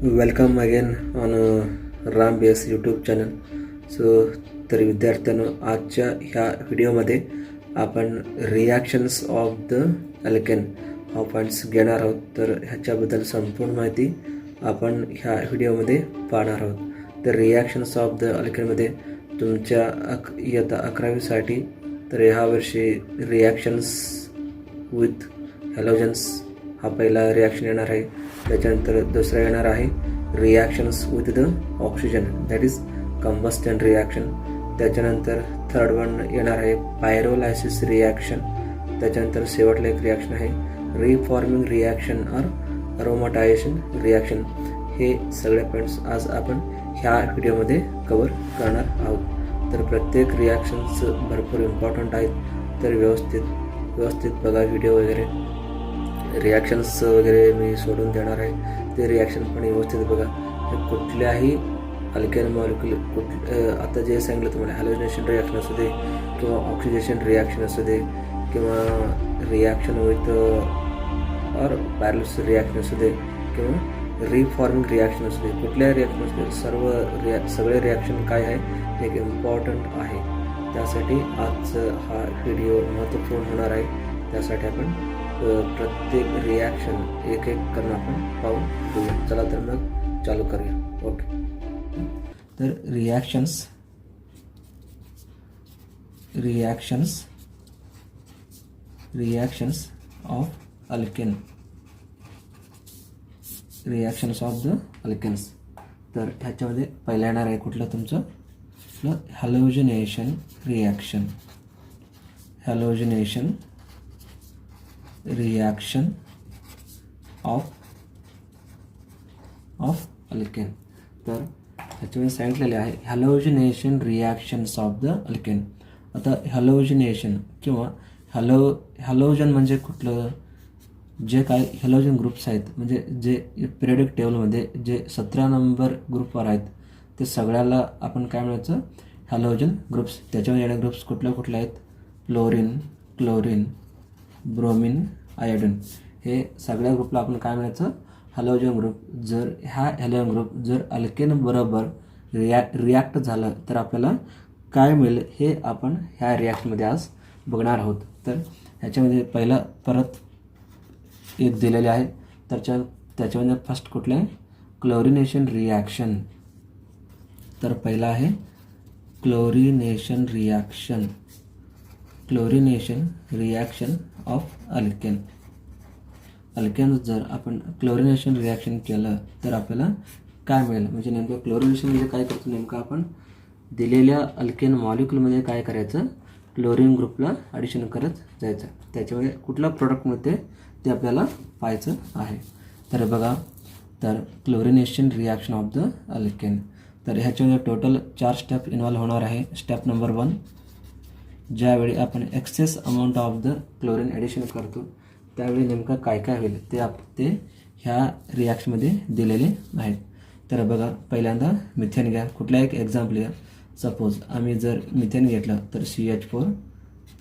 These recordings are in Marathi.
Welcome again on Ram B S YouTube channel. तर विद्यार्थ्यांनो, आजच्या ह्या व्हिडिओमध्ये आपण रिॲक्शन्स ऑफ द अल्केन हा पॉईंट्स घेणार आहोत. तर ह्याच्याबद्दल संपूर्ण माहिती आपण ह्या व्हिडिओमध्ये पाहणार आहोत. तर रिॲक्शन्स ऑफ द अल्केनमध्ये तुमच्या इयत्ता 11वीसाठी तर ह्या वर्षी रिॲक्शन्स विथ हॅलोजन्स हा पहिला रिॲक्शन येणार आहे. त्याच्यानंतर दुसरा येणार आहे reactions with the oxygen, that is combustion reaction. त्याच्यानंतर थर्ड वन येणार आहे पायरोलायसिस रिॲक्शन. त्याच्यानंतर शेवटला एक रिॲक्शन आहे रिफॉर्मिंग रिॲक्शन और अरोमाटायझेशन रिॲक्शन. हे सगळे पॉईंट्स आज आपण ह्या व्हिडिओमध्ये कवर करणार आहोत. तर प्रत्येक रिॲक्शन्स भरपूर इम्पॉर्टंट आहेत. तर व्यवस्थित बघा व्हिडिओ वगैरे. रिॲक्शन्स वगैरे मी सोडून देणार आहे, ते रिॲक्शन पण व्यवस्थित बघा. कुठल्याही अल्केन मॉलिक्यूल आता जे सांगितलं तुम्हाला, हॅलोजिनेशन रिॲक्शन असू दे किंवा ऑक्सिडेशन रिॲक्शन असू दे किंवा रिॲक्शन विथ और पॅरलिस रिॲक्शन असू दे किंवा रिफॉर्मिंग रिॲक्शन असू दे, कुठल्याही रिॲक्शन असू दे, सगळे रिॲक्शन काय आहे एक इम्पॉर्टंट आहे. त्यासाठी आज हा व्हिडिओ महत्त्वपूर्ण होणार आहे. त्यासाठी आपण प्रत्येक रिॲक्शन एक करून आपण पाहून घेऊया. चला तर मग चालू करूया. ओके. तर reactions of alkane, reactions of the alkanes. तर ह्याच्यामध्ये पहिला येणार आहे कुठलं तुमचं halogenation reaction. Halogenation reaction of alkane. तर ह्याच्यामध्ये सांगितलेले आहे halogenation reactions of the alkane. आता हॅलोजिनेशन किंवा हॅलोजन म्हणजे कुठलं, जे काय हॅलोजन ग्रुप्स आहेत म्हणजे जे पिरियडिक टेबलमध्ये जे 17 नंबर ग्रुपवर आहेत ते सगळ्याला आपण काय म्हणायचं हॅलोजन ग्रुप्स. त्याच्यामध्ये येणारे ग्रुप्स कुठले आहेत फ्लोरीन, क्लोरीन, ब्रोमिन, आयोडीन. हे सगळ्या ग्रुपला आपण काय म्हणायचं हॅलोजन ग्रुप. जर ह्या हॅलोजन ग्रुप जर अल्केन बरोबर रिॲक्ट झालं तर आपल्याला काय मिळेल हे आपण ह्या रिॲक्शनमध्ये आज बघणार आहोत. तर ह्याच्यामध्ये पहिला परत एक दिलेले आहे. त्याच्यामध्ये फर्स्ट कुठलं आहे क्लोरिनेशन रिॲक्शन. तर पहिला आहे chlorination reaction of alkane. Alkane जर आपण क्लोरिनेशन रिॲक्शन केलं तर आपल्याला काय मिळेल, म्हणजे नेमकं क्लोरिनेशन म्हणजे काय करतो, नेमकं आपण दिलेल्या अल्केन मॉलिक्यूलमध्ये काय करायचं क्लोरीन ग्रुपला ॲडिशन करत जायचं. त्याच्यामध्ये कुठला प्रोडक्ट मिळते ते आपल्याला पाहायचं आहे. तर बघा, तर chlorination reaction of the alkane. तर ह्याच्यामध्ये टोटल 4 स्टेप इन्व्हॉल्व होणार आहे. स्टेप नंबर 1, ज्यावेळी आपण excess amount of the chlorine addition करतो त्यावेळी नेमकं काय होईल ते ह्या रिॲक्शनमध्ये दिलेले आहेत. तर बघा, पहिल्यांदा मिथेन घ्या. कुठला एक एक्झाम्पल घ्या. सपोज आम्ही जर मिथेन घेतलं तर CH4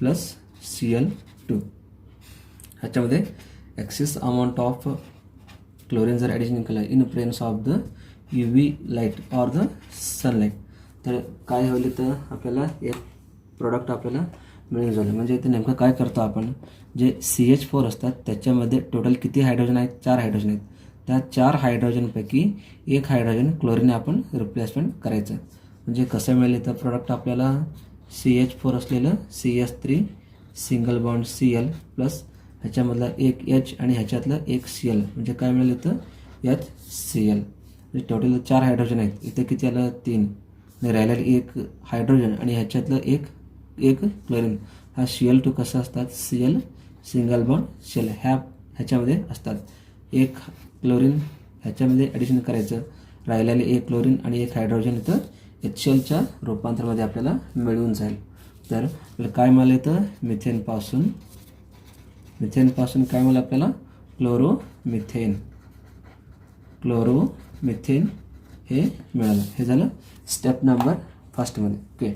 + Cl2. ह्याच्यामध्ये एक्सेस अमाऊंट ऑफ क्लोरीन जर ॲडिशन केलं in presence of the UV light or the sunlight तर काय होईल तर आपल्याला एक प्रोडक्ट आपल्याला मिळून जाईल. म्हणजे इथे नेमकं काय करतो आपण, जे CH4 असतात त्याच्यामध्ये टोटल किती हायड्रोजन आहेत 4 हायड्रोजन आहेत. त्या 4 हायड्रोजनपैकी एक हायड्रोजन क्लोरीन आपण रिप्लेसमेंट करायचं. म्हणजे कसं मिळेल तर प्रोडक्ट आपल्याला CH4 असलेलं CH3 single bond Cl plus ह्याच्यामधला एक H आणि ह्याच्यातलं एक Cl म्हणजे काय मिळेल इथं HCl. म्हणजे टोटल 4 हायड्रोजन आहेत. इथे किती आलं 3 आणि राहिलेलं एक हायड्रोजन आणि ह्याच्यातलं एक क्लोरीन. हा Cl2 कसं असतात Cl सिंगल बॉन्ड शेल ह्याच्यामध्ये असतात. एक क्लोरीन ह्याच्यामध्ये ॲडिशन करायचं, राहिलेले एक क्लोरीन आणि एक हायड्रोजन इथं HClच्या रूपांतरामध्ये आपल्याला मिळून जाईल. तर काय मिळालं तर मिथेनपासून काय मिळालं आपल्याला क्लोरोमिथेन हे मिळालं. हे झालं स्टेप नंबर फर्स्टमध्ये. ओके.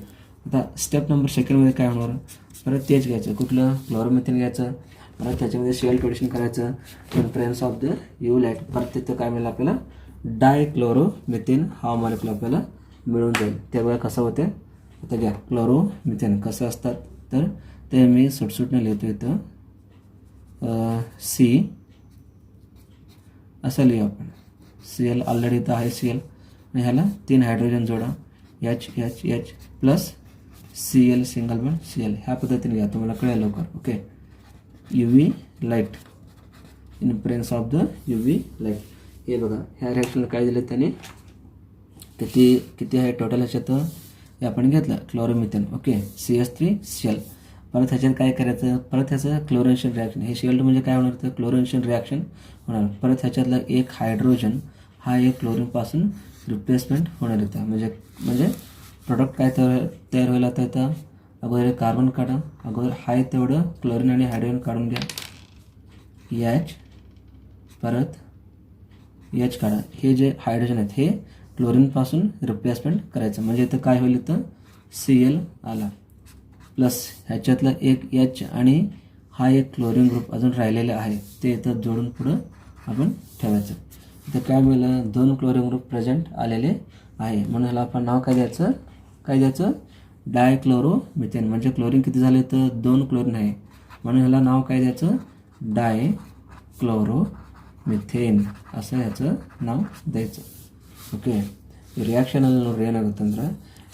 आता स्टेप नंबर सेकंडमध्ये काय होणार, परत तेच घ्यायचं, कुठलं क्लोरोमिथेन घ्यायचं, परत त्याच्यामध्ये Cl ॲडिशन करायचं in presence of the UV light. परत तिथं काय मिळेल आपल्याला डायक्लोरोमिथेन हा मॉलिक्यूल आपल्याला मिळून जाईल. ते बघा कसं होते. आता घ्या क्लोरोमिथेन कसं असतात तर ते मी सुटसुटने लिहितो इथं. सी असं लिहू आपण. Cl ऑलरेडी इथं आहे Cl आणि ह्याला 3 हायड्रोजन जोडा H plus Cl single bond Cl. ह्या पद्धतीने घ्या, तुम्हाला कळेल लवकर. Okay. UV light in presence of the UV light. हे बघा ह्या रिॲक्शनला काय दिलं त्याने, किती आहे टोटल ह्याच्यात हे आपण घेतलं क्लोरोमिथेन. ओके. CH3Cl. परत ह्याच्यात काय करायचं, परत ह्याचं क्लोरिनेशन रिॲक्शन. हे Cl2 म्हणजे काय होणार तर क्लोरिनेशन रिॲक्शन होणार. परत ह्याच्यातला एक हायड्रोजन हा एक क्लोरीनपासून रिप्लेसमेंट होणार इथं. म्हणजे प्रोडक्ट काय तयार व्हायला आता इथं अगोदर कार्बन काढा, अगोदर हाय तेवढं क्लोरीन आणि हायड्रोजन काढून घ्या. H परत H काढा. हे जे हायड्रोजन आहेत हे क्लोरीनपासून रिप्लेसमेंट करायचं. म्हणजे इथं काय होईल, इथं Cl आला प्लस ह्याच्यातलं एक H आणि हा एक क्लोरीन ग्रुप अजून राहिलेले आहे ते इथं जोडून पुढं आपण ठेवायचं. इथं काय मिळालं, 2 क्लोरीन ग्रुप प्रेझेंट आलेले आहे. म्हणून ह्याला आपण नाव काय द्यायचं डायक्लोरोमिथेन. म्हणजे क्लोरीन किती झाले तर 2 क्लोरीन आहे म्हणून ह्याला नाव काय द्यायचं डायक्लोरोमिथेन असं ह्याचं नाव द्यायचं. ಓಕೆ ರಿಯಾಕ್ಷನಲ್ಲಿ ನೋಡ್ರಿ ಏನಾಗುತ್ತೆ ಅಂದ್ರೆ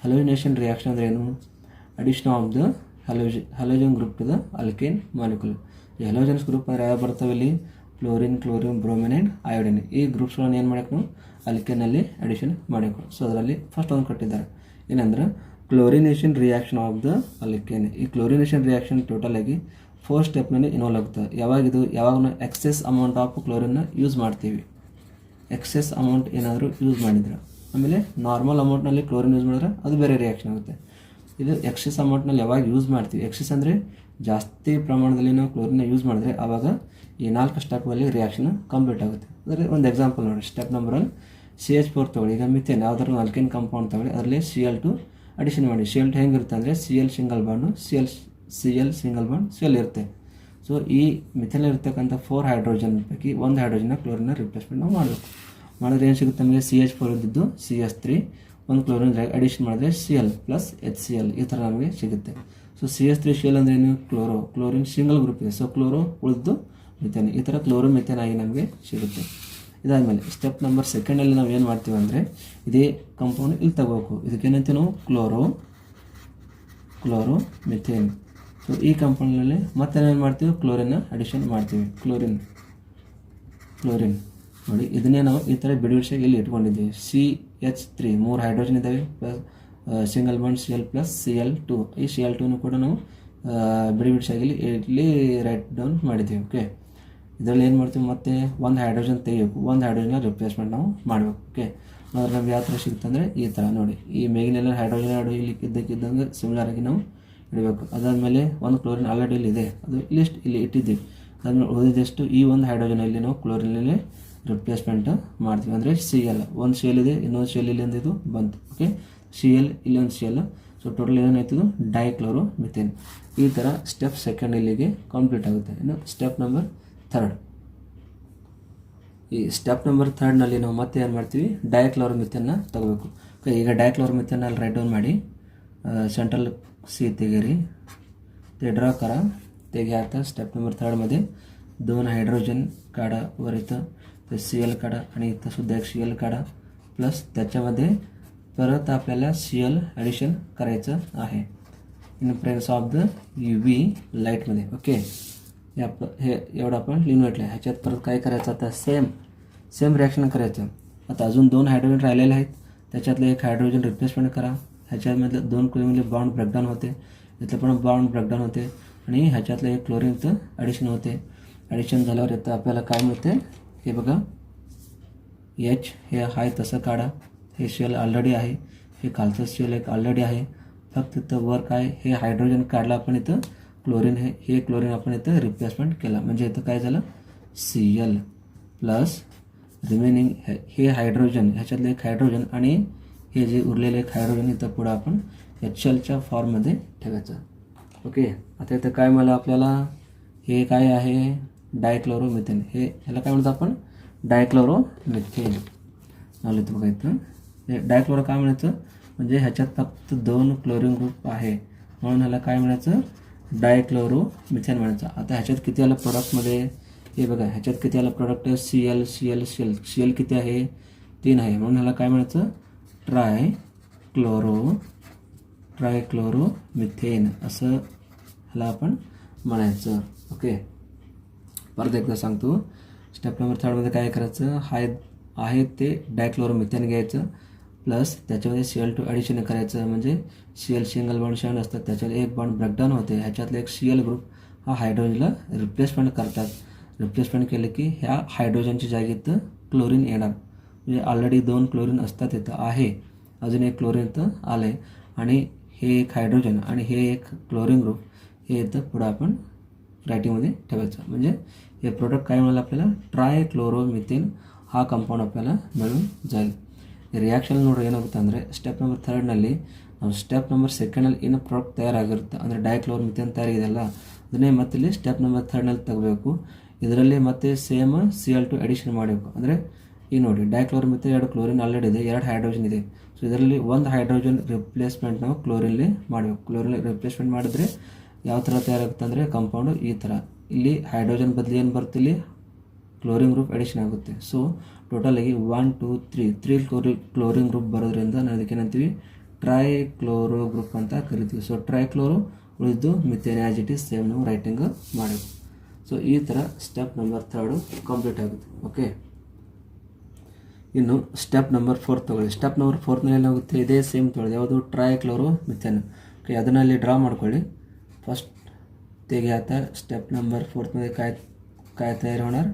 ಹಲೋಜಿನೇಷನ್ ರಿಯಾಕ್ಷನ್ ಅಂದ್ರೆ ಏನು addition of the halogen group to the alkane molecule. ಈ ಹಲೋಜನ್ಸ್ ಗ್ರೂಪ್ ಅಂದ್ರೆ ಯಾವ ಬರ್ತಾವೆ ಇಲ್ಲಿ ಕ್ಲೋರಿನ್ ಬ್ರೋಮಿನ್ ಆ್ಯಂಡ್ ಅಯೋಡಿನ್ ಈ ಗ್ರೂಪ್ಸ್ಗಳನ್ನು ಏನು ಮಾಡಬೇಕು ನಾವು ಅಲ್ಕೇನಲ್ಲಿ ಅಡಿಷನ್ ಮಾಡಬೇಕು. ಸೊ ಅದರಲ್ಲಿ ಫಸ್ಟ್ ಒಂದು ಕೊಟ್ಟಿದ್ದಾರೆ ಏನಂದ್ರೆ chlorination reaction of the alkane. ಈ ಕ್ಲೋರಿನೇಷನ್ ರಿಯಾಕ್ಷನ್ ಟೋಟಲ್ ಆಗಿ 4 ಸ್ಟೆಪ್ನಲ್ಲಿ ಇನ್ವಾಲ್ವ್ ಆಗುತ್ತೆ. ಯಾವಾಗ ನಾವು ಎಕ್ಸೆಸ್ ಅಮೌಂಟ್ ಆಫ್ ಕ್ಲೋರಿನ್ನ ಯೂಸ್ ಮಾಡ್ತೀವಿ, ಎಕ್ಸೆಸ್ ಅಮೌಂಟ್ ಏನಾದರೂ ಯೂಸ್ ಮಾಡಿದ್ರೆ, ಆಮೇಲೆ ನಾರ್ಮಲ್ ಅಮೌಂಟ್ನಲ್ಲಿ ಕ್ಲೋರಿನ್ ಯೂಸ್ ಮಾಡಿದ್ರೆ ಅದು ಬೇರೆ ರಿಯಾಕ್ಷನ್ ಆಗುತ್ತೆ. ಇದು ಎಕ್ಸೆಸ್ ಅಮೌಂಟ್ನಲ್ಲಿ ಯಾವಾಗ ಯೂಸ್ ಮಾಡ್ತೀವಿ, ಎಕ್ಸೆಸ್ ಅಂದರೆ ಜಾಸ್ತಿ ಪ್ರಮಾಣದಲ್ಲಿ ನಾವು ಕ್ಲೋರಿನ್ನ ಯೂಸ್ ಮಾಡಿದ್ರೆ ಆವಾಗ ಈ 4 ಸ್ಟೆಪ್ಪಲ್ಲಿ ರಿಯಾಕ್ಷನ್ ಕಂಪ್ಲೀಟ್ ಆಗುತ್ತೆ. ಅಂದರೆ ಒಂದು ಎಕ್ಸಾಂಪಲ್ ನೋಡಿ, ಸ್ಟೆಪ್ ನಂಬರ್ 1 CH4 ತೊಗೊಳ್ಳಿ. ಈಗ ಮಿಥೇನ್ ಯಾವ್ದಾದ್ರು ಆಲ್ಕೇನ್ ಕಾಂಪೌಂಡ್ ತೊಗೊಳ್ಳಿ, ಅದರಲ್ಲಿ Cl2 ಅಡಿಷನ್ ಮಾಡಿ. Cl2 ಹೆಂಗಿರುತ್ತೆ ಅಂದರೆ Cl single bond Cl single bond Cl ಇರುತ್ತೆ. ಸೊ ಈ ಮಿಥೇನ್ ಇರ್ತಕ್ಕಂಥ 4 ಹೈಡ್ರೋಜನ್ ಪೈಕಿ 1 ಹೈಡ್ರೋಜನ್ನ ಕ್ಲೋರಿನ್ನ ರಿಪ್ಲೇಸ್ಮೆಂಟ್ ನಾವು ಮಾಡಬೇಕು. ಮಾಡಿದ್ರೆ ಏನು ಸಿಗುತ್ತೆ ನಮಗೆ CH4 ಇದ್ದಿದ್ದು CH3 ಒಂದು ಕ್ಲೋರಿನ್ ಅಡಿಷನ್ ಮಾಡಿದ್ರೆ Cl ಪ್ಲಸ್ HCl ಈ ಥರ ನಮಗೆ ಸಿಗುತ್ತೆ. ಸೊ CH3Cl ಅಂದರೆ ಏನು ಕ್ಲೋರಿನ್ ಸಿಂಗಲ್ ಗ್ರೂಪ್ ಇದೆ. ಸೊ ಕ್ಲೋರೋ ಉಳಿದು ಮಿಥೇನ್ ಈ ಥರ ಮಿಥೇನ್ ಆಗಿ ನಮಗೆ ಸಿಗುತ್ತೆ. ಇದಾದಮೇಲೆ ಸ್ಟೆಪ್ ನಂಬರ್ 2 ನಾವು ಏನು ಮಾಡ್ತೀವಿ ಅಂದರೆ ಇದೇ ಕಂಪೌಂಡ್ ಇಲ್ಲಿ ತಗೋಬೇಕು. ಇದಕ್ಕೇನಂತೀವಿ ನಾವು ಕ್ಲೋರೋ ಮಿಥೇನ್. ಸೊ ಈ ಕಂಪೌಂಡ್ನಲ್ಲಿ ಮತ್ತೆ ಏನು ಮಾಡ್ತೀವಿ ಕ್ಲೋರಿನ್ನ ಅಡಿಷನ್ ಮಾಡ್ತೀವಿ. ಕ್ಲೋರಿನ್ ನೋಡಿ ಇದನ್ನೇ ನಾವು ಈ ಥರ ಬಿಡಿಬಿಡಿಸಾಗಿ ಇಲ್ಲಿ ಇಟ್ಕೊಂಡಿದ್ದೀವಿ. CH3 3 ಹೈಡ್ರೋಜನ್ ಇದ್ದಾವೆ plus single bond Cl plus Cl2. ಈ Cl2 ಕೂಡ ನಾವು ಬಿಡಿಬಿಡಿಸಾಗಿ ಇಲ್ಲಿ ರೈಟ್ ಡೌನ್ ಮಾಡಿದ್ದೀವಿ. ಓಕೆ ಇದರಲ್ಲಿ ಏನು ಮಾಡ್ತೀವಿ ಮತ್ತೆ 1 ಹೈಡ್ರೋಜನ್ ತೆಗಿಬೇಕು, 1 ಹೈಡ್ರೋಜನ್ನ ರಿಪ್ಲೇಸ್ಮೆಂಟ್ ನಾವು ಮಾಡಬೇಕು. ಓಕೆ ಅದ್ರ ನಮ್ಗೆ ಯಾವ ಥರ ಸಿಗುತ್ತೆ ಅಂದರೆ ಈ ಥರ ನೋಡಿ, ಈ ಮೇಗಿನೆಲ್ಲ ಹೈಡ್ರೋಜನ್ ಇಲ್ಲಿ ಇದ್ದಕ್ಕಿದ್ದಂಗೆ ಸಿಮಿಲರ್ ಆಗಿ ನಾವು ಇಡಬೇಕು. ಅದಾದಮೇಲೆ 1 ಕ್ಲೋರಿನ್ ಆಲ್ರೆಡಿ ಇಲ್ಲಿ ಇದೆ, ಅದು ಇಲ್ಲಿ ಇಟ್ಟಿದ್ದೀವಿ. ಅದಾದ್ಮೇಲೆ ಉಳಿದಷ್ಟು ಈ 1 ಹೈಡ್ರೋಜನಲ್ಲಿ ನಾವು ಕ್ಲೋರಿನಲ್ಲಿ ರಿಪ್ಲೇಸ್ಮೆಂಟ್ ಮಾಡ್ತೀವಿ. ಅಂದರೆ Cl ಒಂದು Cl ಇದೆ, ಇನ್ನೊಂದು Cl ಇಲ್ಲಿ ಒಂದು ಇದು ಬಂತು. ಓಕೆ Cl ಇಲ್ಲಿ ಒಂದು Cl. ಸೊ ಟೋಟಲ್ ಏನಾಯ್ತದು ಡೈಕ್ಲೋರೋಮಿಥೇನ್. ಈ ಥರ ಸ್ಟೆಪ್ 2 ಇಲ್ಲಿಗೆ ಕಂಪ್ಲೀಟ್ ಆಗುತ್ತೆ. ಇನ್ನು ಸ್ಟೆಪ್ ನಂಬರ್ 3. ಈ ಸ್ಟೆಪ್ ನಂಬರ್ 3ನಲ್ಲಿ ನಾವು ಮತ್ತೆ ಏನು ಮಾಡ್ತೀವಿ ಡೈಕ್ಲೋರೋಮಿಥೇನ್ನ ತಗೋಬೇಕು. ಓಕೆ ಈಗ ಡೈಕ್ಲೋರೋಮಿಥೇನಲ್ಲಿ ರೈಟ್ ಡೌನ್ ಮಾಡಿ सेंट्रल सी तेगेरी ते ड्रॉ करा. ते घ्या. आता स्टेप नंबर 3 मध्ये 2 हायड्रोजन काढा, वर इथं ते Cl काढा आणि इथं सुद्धा एक Cl काढा, प्लस त्याच्यामध्ये परत आपल्याला Cl ॲडिशन करायचं आहे in presence of the UV लाईटमध्ये. ओके हे एवढं आपण लिहून घेतलं. ह्याच्यात परत काय करायचं आता सेम रिॲक्शन करायचं. आता अजून 2 हायड्रोजन राहिलेले आहेत, त्याच्यातलं एक हायड्रोजन रिप्लेसमेंट करा. ह्याच्यामधलं 2 क्लोरीनमध्ये बॉन्ड ब्रेकडाऊन होते, इथलं पण बॉन्ड ब्रेकडाऊन होते आणि ह्याच्यातलं एक क्लोरीनचं ॲडिशन होते. ॲडिशन झाल्यावर इथं आपल्याला काय मिळते हे बघा, H हे आहे तसं काढा. हे शेल ऑलरेडी आहे, हे खालचं शेल एक ऑलरेडी आहे. फक्त इथं वर काय हे हायड्रोजन काढलं आपण, इथं क्लोरीन हे क्लोरीन आपण इथं रिप्लेसमेंट केला. म्हणजे इथं काय झालं Cl प्लस रिमेनिंग हे हायड्रोजन, ह्याच्यातलं एक हायड्रोजन आणि हे जे उरलेले एक हायड्रोजन इथं पुढं आपण HClच्या फॉर्ममध्ये ठेवायचं. ओके आता इथं काय मला आपल्याला हे काय आहे डायक्लोरोमिथेन. ह्याला काय म्हणतो आपण डायक्लोरोमिथेन. नाव लिहितो बघा इथं. हे डायक्लोरो काय म्हणायचं, म्हणजे ह्याच्यात फक्त 2 क्लोरीन ग्रुप आहे म्हणून ह्याला काय म्हणायचं, डायक्लोरो मिथेन म्हणायचं. आता ह्याच्यात किती आलं प्रोडक्टमध्ये, हे बघा ह्याच्यात किती आलं product, Cl Cl Cl Cl किती आहे, 3 आहे म्हणून ह्याला काय म्हणायचं, ट्रायक्लोरो मिथेन असं ह्याला आपण म्हणायचं. ओके, परत एकदा सांगतो. स्टेप नंबर 3 मध्ये काय करायचं, आहे ते डायक्लोरो मिथेन घ्यायचं प्लस त्याच्यामध्ये Cl2 ॲडिशन करायचं. म्हणजे Cl सिंगल बॉन्ड शेअर असतात, त्याच्यात एक बॉन्ड ब्रेकडाऊन होते, ह्याच्यातलं एक Cl ग्रुप हा हायड्रोजनला रिप्लेसमेंट करतात. रिप्लेसमेंट केलं की ह्या हायड्रोजनच्या जागेत क्लोरीन येणार. म्हणजे ऑलरेडी 2 क्लोरीन असतात इथं, आहे अजून एक क्लोरीन इथं आलं आहे आणि हे एक हायड्रोजन आणि हे एक क्लोरीन ग्रुप हे इथं पुढं आपण रायटिंगमध्ये ठेवायचं. म्हणजे हे प्रोडक्ट काय मिळालं आपल्याला, ट्रायक्लोरोमिथेन हा ಕಂಪೌಂಡ್ आपल्याला मिळून जाईल. ರಿಯಾಕ್ಷನ್ ನೋಡ್ರಿ ಏನಾಗುತ್ತೆ ಅಂದರೆ ಸ್ಟೆಪ್ ನಂಬರ್ 3ನಲ್ಲಿ ನಾವು ಸ್ಟೆಪ್ ನಂಬರ್ 2ನಲ್ಲಿ ಏನು ಪ್ರಾಡಕ್ಟ್ ತಯಾರಾಗಿರುತ್ತೆ ಅಂದರೆ ಡೈಕ್ಲೋರೋಮಿಥೇನ್ ತಯಾರಿದೆಯಲ್ಲ ಅದನ್ನೇ ಮತ್ತೆ ಇಲ್ಲಿ ಸ್ಟೆಪ್ ನಂಬರ್ 3ನಲ್ಲಿ ತಗೋಬೇಕು. ಇದರಲ್ಲಿ ಮತ್ತೆ ಸೇಮ್ Cl2 ಅಡಿಷನ್ ಮಾಡಬೇಕು. ಅಂದರೆ ಈಗ ನೋಡಿ ಡೈಕ್ಲೋರೋಮಿಥೇನ್ 2 ಕ್ಲೋರಿನ್ ಆಲ್ರೆಡಿ ಇದೆ, 2 ಹೈಡ್ರೋಜನ್ ಇದೆ. ಸೊ ಇದರಲ್ಲಿ 1 ಹೈಡ್ರೋಜನ್ ರಿಪ್ಲೇಸ್ಮೆಂಟ್ ನಾವು ಕ್ಲೋರಿನ್ಲಿ ಮಾಡಬೇಕು. ಕ್ಲೋರಿನ್ ರಿಪ್ಲೇಸ್ಮೆಂಟ್ ಮಾಡಿದ್ರೆ ಯಾವ ಥರ ತಯಾರಾಗುತ್ತೆ ಅಂದರೆ ಕಂಪೌಂಡು ಈ ಥರ, ಇಲ್ಲಿ ಹೈಡ್ರೋಜನ್ ಬದಲು ಏನು ಬರುತ್ತೆ, ಇಲ್ಲಿ ಕ್ಲೋರಿನ್ ಗ್ರೂಪ್ ಅಡಿಷನ್ ಆಗುತ್ತೆ. ಸೊ ಟೋಟಲಾಗಿ 1 2 3 ಕ್ಲೋರಿನ್ ಗ್ರೂಪ್ ಬರೋದ್ರಿಂದ ನಾವು ಅದಕ್ಕೆ ಏನಂತೀವಿ, ಟ್ರೈಕ್ಲೋರೋ ಗ್ರೂಪ್ ಅಂತ ಕರಿತೀವಿ. ಸೊ ಟ್ರೈಕ್ಲೋರೋ ಉಳಿದು methane as it is same ನಾವು ರೈಟಿಂಗ್ ಮಾಡಬೇಕು. ಸೊ ಈ ಥರ ಸ್ಟೆಪ್ ನಂಬರ್ 3 ಕಂಪ್ಲೀಟ್ ಆಗುತ್ತೆ. ಓಕೆ, ಇನ್ನು ಸ್ಟೆಪ್ ನಂಬರ್ 4 ತೊಗೊಳ್ಳಿ. ಸ್ಟೆಪ್ ನಂಬರ್ 4ನಲ್ಲಿ ಏನಾಗುತ್ತೆ, ಇದೇ ಸೇಮ್ ತೊಗೊಳ್ಳಿ, ಯಾವುದು ಟ್ರೈಕ್ಲೋರೋ ಮಿಥೇನ್. ಓಕೆ, ಅದನ್ನಲ್ಲಿ ड्रा ಮಾಡ್ಕೊಳ್ಳಿ. फर्स्ट तेगे आता स्टेप नंबर 4मध्ये काय तयार होणार,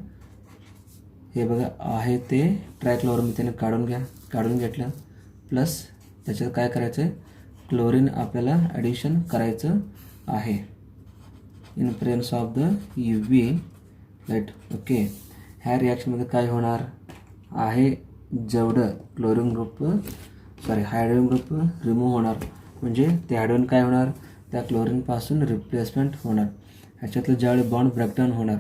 हे बघा आहे ते ट्रायक्लोरोमिथेन काढून घेतलं प्लस त्याच्यात काय करायचं आहे, क्लोरीन आपल्याला ॲडिशन करायचं आहे in presence of the UV light. Okay, ह्या रिॲक्शनमध्ये काय होणार आहे, जेवढं chlorine group hydrogen group remove होणार, म्हणजे ते हायड्रोजन काय होणार, त्या क्लोरीनपासून रिप्लेसमेंट होणार. ह्याच्यातलं ज्यावेळी बॉन्ड ब्रेकडाऊन होणार,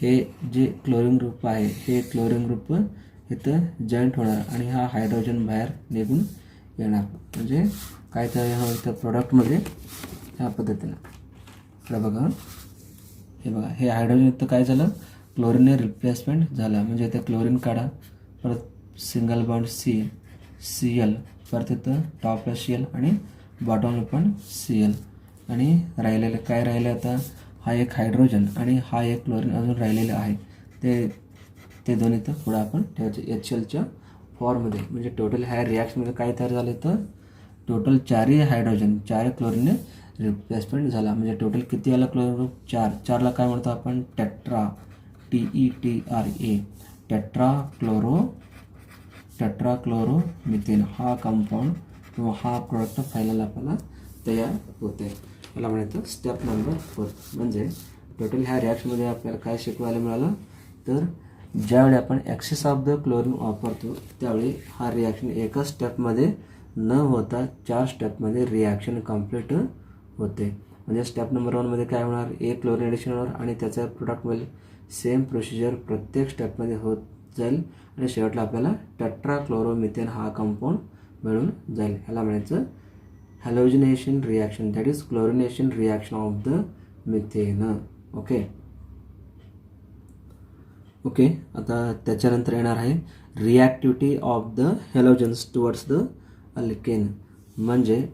हे जे क्लोरीन ग्रुप आहे हे क्लोरीन ग्रुप इथं जॉईंट होणार आणि हा हायड्रोजन बाहेर निघून येणार. म्हणजे काय तयार होणार इथं प्रोडक्टमध्ये ह्या पद्धतीनं. इकडं बघा, हे बघा हे हायड्रोजन इथं काय झालं, क्लोरीनने रिप्लेसमेंट झालं. म्हणजे इथं क्लोरीन काढा, परत सिंगल बॉन्ड Cl, परत इथं टॉपला Cl आणि बॉटमला पण Cl आणि राहिलेलं काय राहिलं आता, हा एक हायड्रोजन आणि हा एक क्लोरीन अजून राहिलेलं आहे. ते दोन्ही तर पुढं आपण ठेवायचे HClच्या फॉर्ममध्ये. म्हणजे टोटल ह्या रिॲक्शनमध्ये काय तयार झालं, तर टोटल 4 हायड्रोजन 4 क्लोरीनने रिप्लेसमेंट झाला. म्हणजे टोटल किती आला क्लोरीन ग्रुप, 4ला काय म्हणतो आपण, टेट्रा, TETRA, टेट्राक्लोरोमिथेन हा कंपाऊंड किंवा हा प्रोडक्ट फायनल आपल्याला तयार होते. याला म्हणायचं स्टेप नंबर 4. म्हणजे टोटल ह्या रिॲक्शनमध्ये आपल्याला काय शिकवायला मिळालं, तर ज्यावेळी आपण एक्सेस ऑफ द क्लोरीन वापरतो त्यावेळी हा रिॲक्शन एकाच स्टेपमध्ये न होता 4 स्टेपमध्ये रिॲक्शन कंप्लीट होते. म्हणजे स्टेप नंबर 1मध्ये काय होणार, एक क्लोरीन ॲडिशन होणार आणि त्याच्या प्रोडक्टमध्ये सेम प्रोसिजर प्रत्येक स्टेपमध्ये होत जाईल आणि शेवटला आपल्याला टेट्राक्लोरोमिथेन हा कंपाऊंड मिळून जाईल. ह्याला म्हणायचं halogenation reaction, that is chlorination reaction of the methane. Okay, आता त्याच्यानंतर येणार आहे reactivity of the halogens towards the alkane. म्हणजे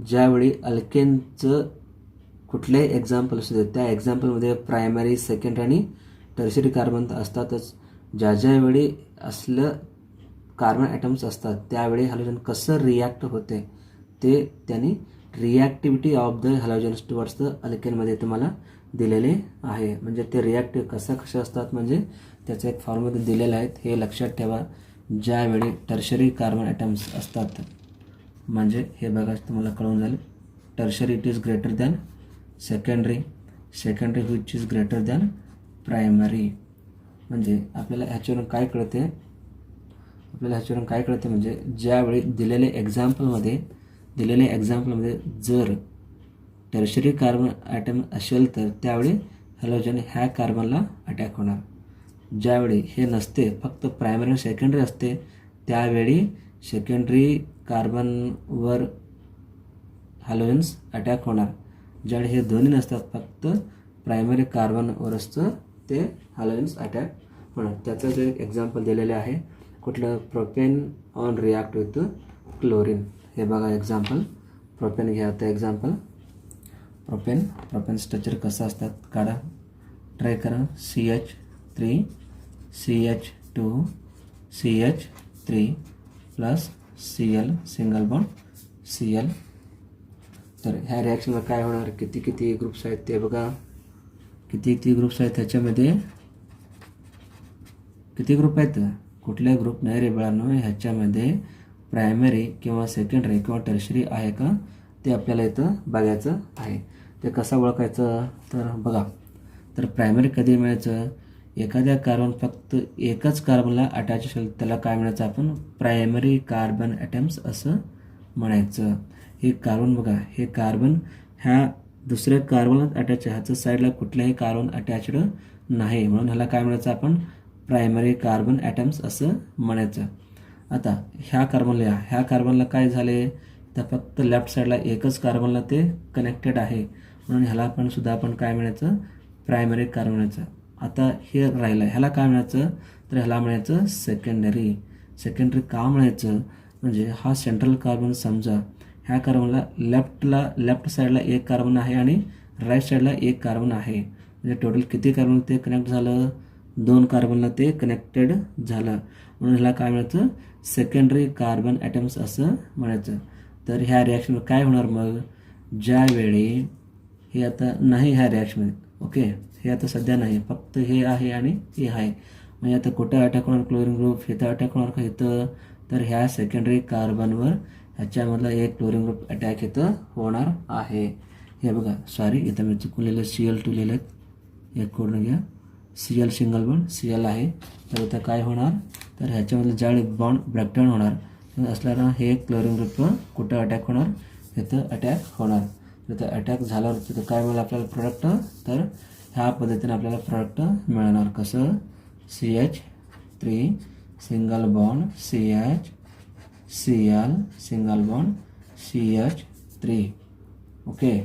ज्यावेळी अल्केनचं कुठल्याही एक्झाम्पल असू दे, त्या एक्झाम्पलमध्ये प्रायमरी, सेकंडरी आणि टर्शरी कार्बन असतातच. ज्यावेळी असलं कार्बन ॲटम्स असतात त्यावेळी हॅलोजन कसं रिॲक्ट होते ते त्यांनी reactivity of the halogens towards the अल्केनमध्ये तुम्हाला दिलेले आहे. म्हणजे ते रिॲक्टिव्ह कशा असतात म्हणजे त्याचं एक फॉर्ममध्ये दिलेलं आहे, हे लक्षात ठेवा. ज्यावेळी टर्शरी कार्बन ॲटम्स असतात, म्हणजे हे बघा तुम्हाला कळून जाईल, tertiary it is greater than secondary which is greater than primary. म्हणजे आपल्याला ह्याच्यावरून काय कळते, म्हणजे ज्यावेळी दिलेल्या एक्झाम्पलमध्ये जर टर्शरी कार्बन ॲटम असेल तर त्यावेळी हॅलोजन ह्या कार्बनला अटॅक होणार. ज्यावेळी हे नसते, फक्त प्रायमरी आणि सेकंडरी असते, त्यावेळी सेकंडरी कार्बनवर हॅलोजन्स अटॅक होणार. ज्यावेळी हे दोन्ही नसतात, फक्त प्रायमरी कार्बनवरच ते हॅलोजन्स अटॅक होणार. त्याचं जे एक्झाम्पल दिलेले आहे, कुठलं, propane on react with chlorine. हे बघा एक्झाम्पल, प्रोपेन घ्या. आता एक्झाम्पल प्रोपेन स्ट्रक्चर कसं असतात काढा, ट्राय करा. CH3 CH2 CH3 plus Cl single bond Cl. तर ह्या रिॲक्शनला काय होणार, किती ग्रुप्स आहेत ते बघा, किती ग्रुप्स आहेत. ह्याच्यामध्ये किती ग्रुप आहेत, कुठले ग्रुप नाही रे बाळांनो. ह्याच्यामध्ये प्रायमरी किंवा सेकंडरी किंवा टर्शरी आहे का ते आपल्याला इथं बघायचं आहे. ते कसं ओळखायचं तर बघा, तर प्रायमरी कधी मिळायचं, एखाद्या कार्बन फक्त एकच कार्बनला अटॅच असेल त्याला काय म्हणायचं आपण, प्रायमरी कार्बन ॲटम्स असं म्हणायचं. हे कार्बन बघा, हे कार्बन ह्या दुसऱ्या कार्बनलाच अटॅच आहे, ह्याचं साईडला कुठल्याही कार्बन अटॅच्ड नाही, म्हणून ह्याला काय म्हणायचं आपण, प्रायमरी कार्बन ॲटम्स असं म्हणायचं. आता ह्या कार्बनला काय झाले, तर फक्त लेफ्ट साईडला एकच कार्बनला ते कनेक्टेड आहे, म्हणून ह्याला पण सुद्धा आपण काय म्हणायचं, प्रायमरी कार्बन म्हणायचं. आता हे राहिलं, ह्याला काय म्हणायचं, तर ह्याला म्हणायचं सेकंडरी का म्हणायचं, म्हणजे हा सेंट्रल कार्बन समजा ह्या कार्बनला लेफ्ट साईडला एक कार्बन आहे आणि राईट साईडला एक कार्बन आहे, म्हणजे टोटल किती कार्बन ते कनेक्ट झालं, 2 कार्बनला ते कनेक्टेड झालं, म्हणून ह्याला काय म्हणायचं, सेकंडरी कार्बन ॲटम्स असं म्हणायचं. तर ह्या रिॲक्शनवर काय होणार मग, ज्यावेळी हे आता नाही ह्या रिॲक्शनमध्ये, ओके, हे आता सध्या नाही, फक्त हे आहे आणि हे आहे, म्हणजे आता कुठं अटॅक होणार क्लोरीन ग्रुप, इथं अटॅक होणार का इथं, तर ह्या सेकंडरी कार्बनवर ह्याच्यामधला एक क्लोरीन ग्रुप अटॅक इथं होणार आहे. हे बघा, सॉरी इथं मी चुकून लिहिलं, Cl2 लिहिलं, एक करून घ्या, Cl सिंगल बॉन्ड Cl आहे. तर इथं काय होणार, तर ह्याच्यामधलं ज्यावेळी बॉन्ड ब्रेकडाऊन होणार असल्यानं हे क्लोरीन ग्रुप कुठं अटॅक होणार, इथं अटॅक होणार. तिथं अटॅक झाल्यावर तिथं काय मिळेल आपल्याला प्रोडक्ट, तर ह्या पद्धतीने आपल्याला प्रोडक्ट मिळणार. कसं, CH3 single bond CH Cl single bond CH3, okay,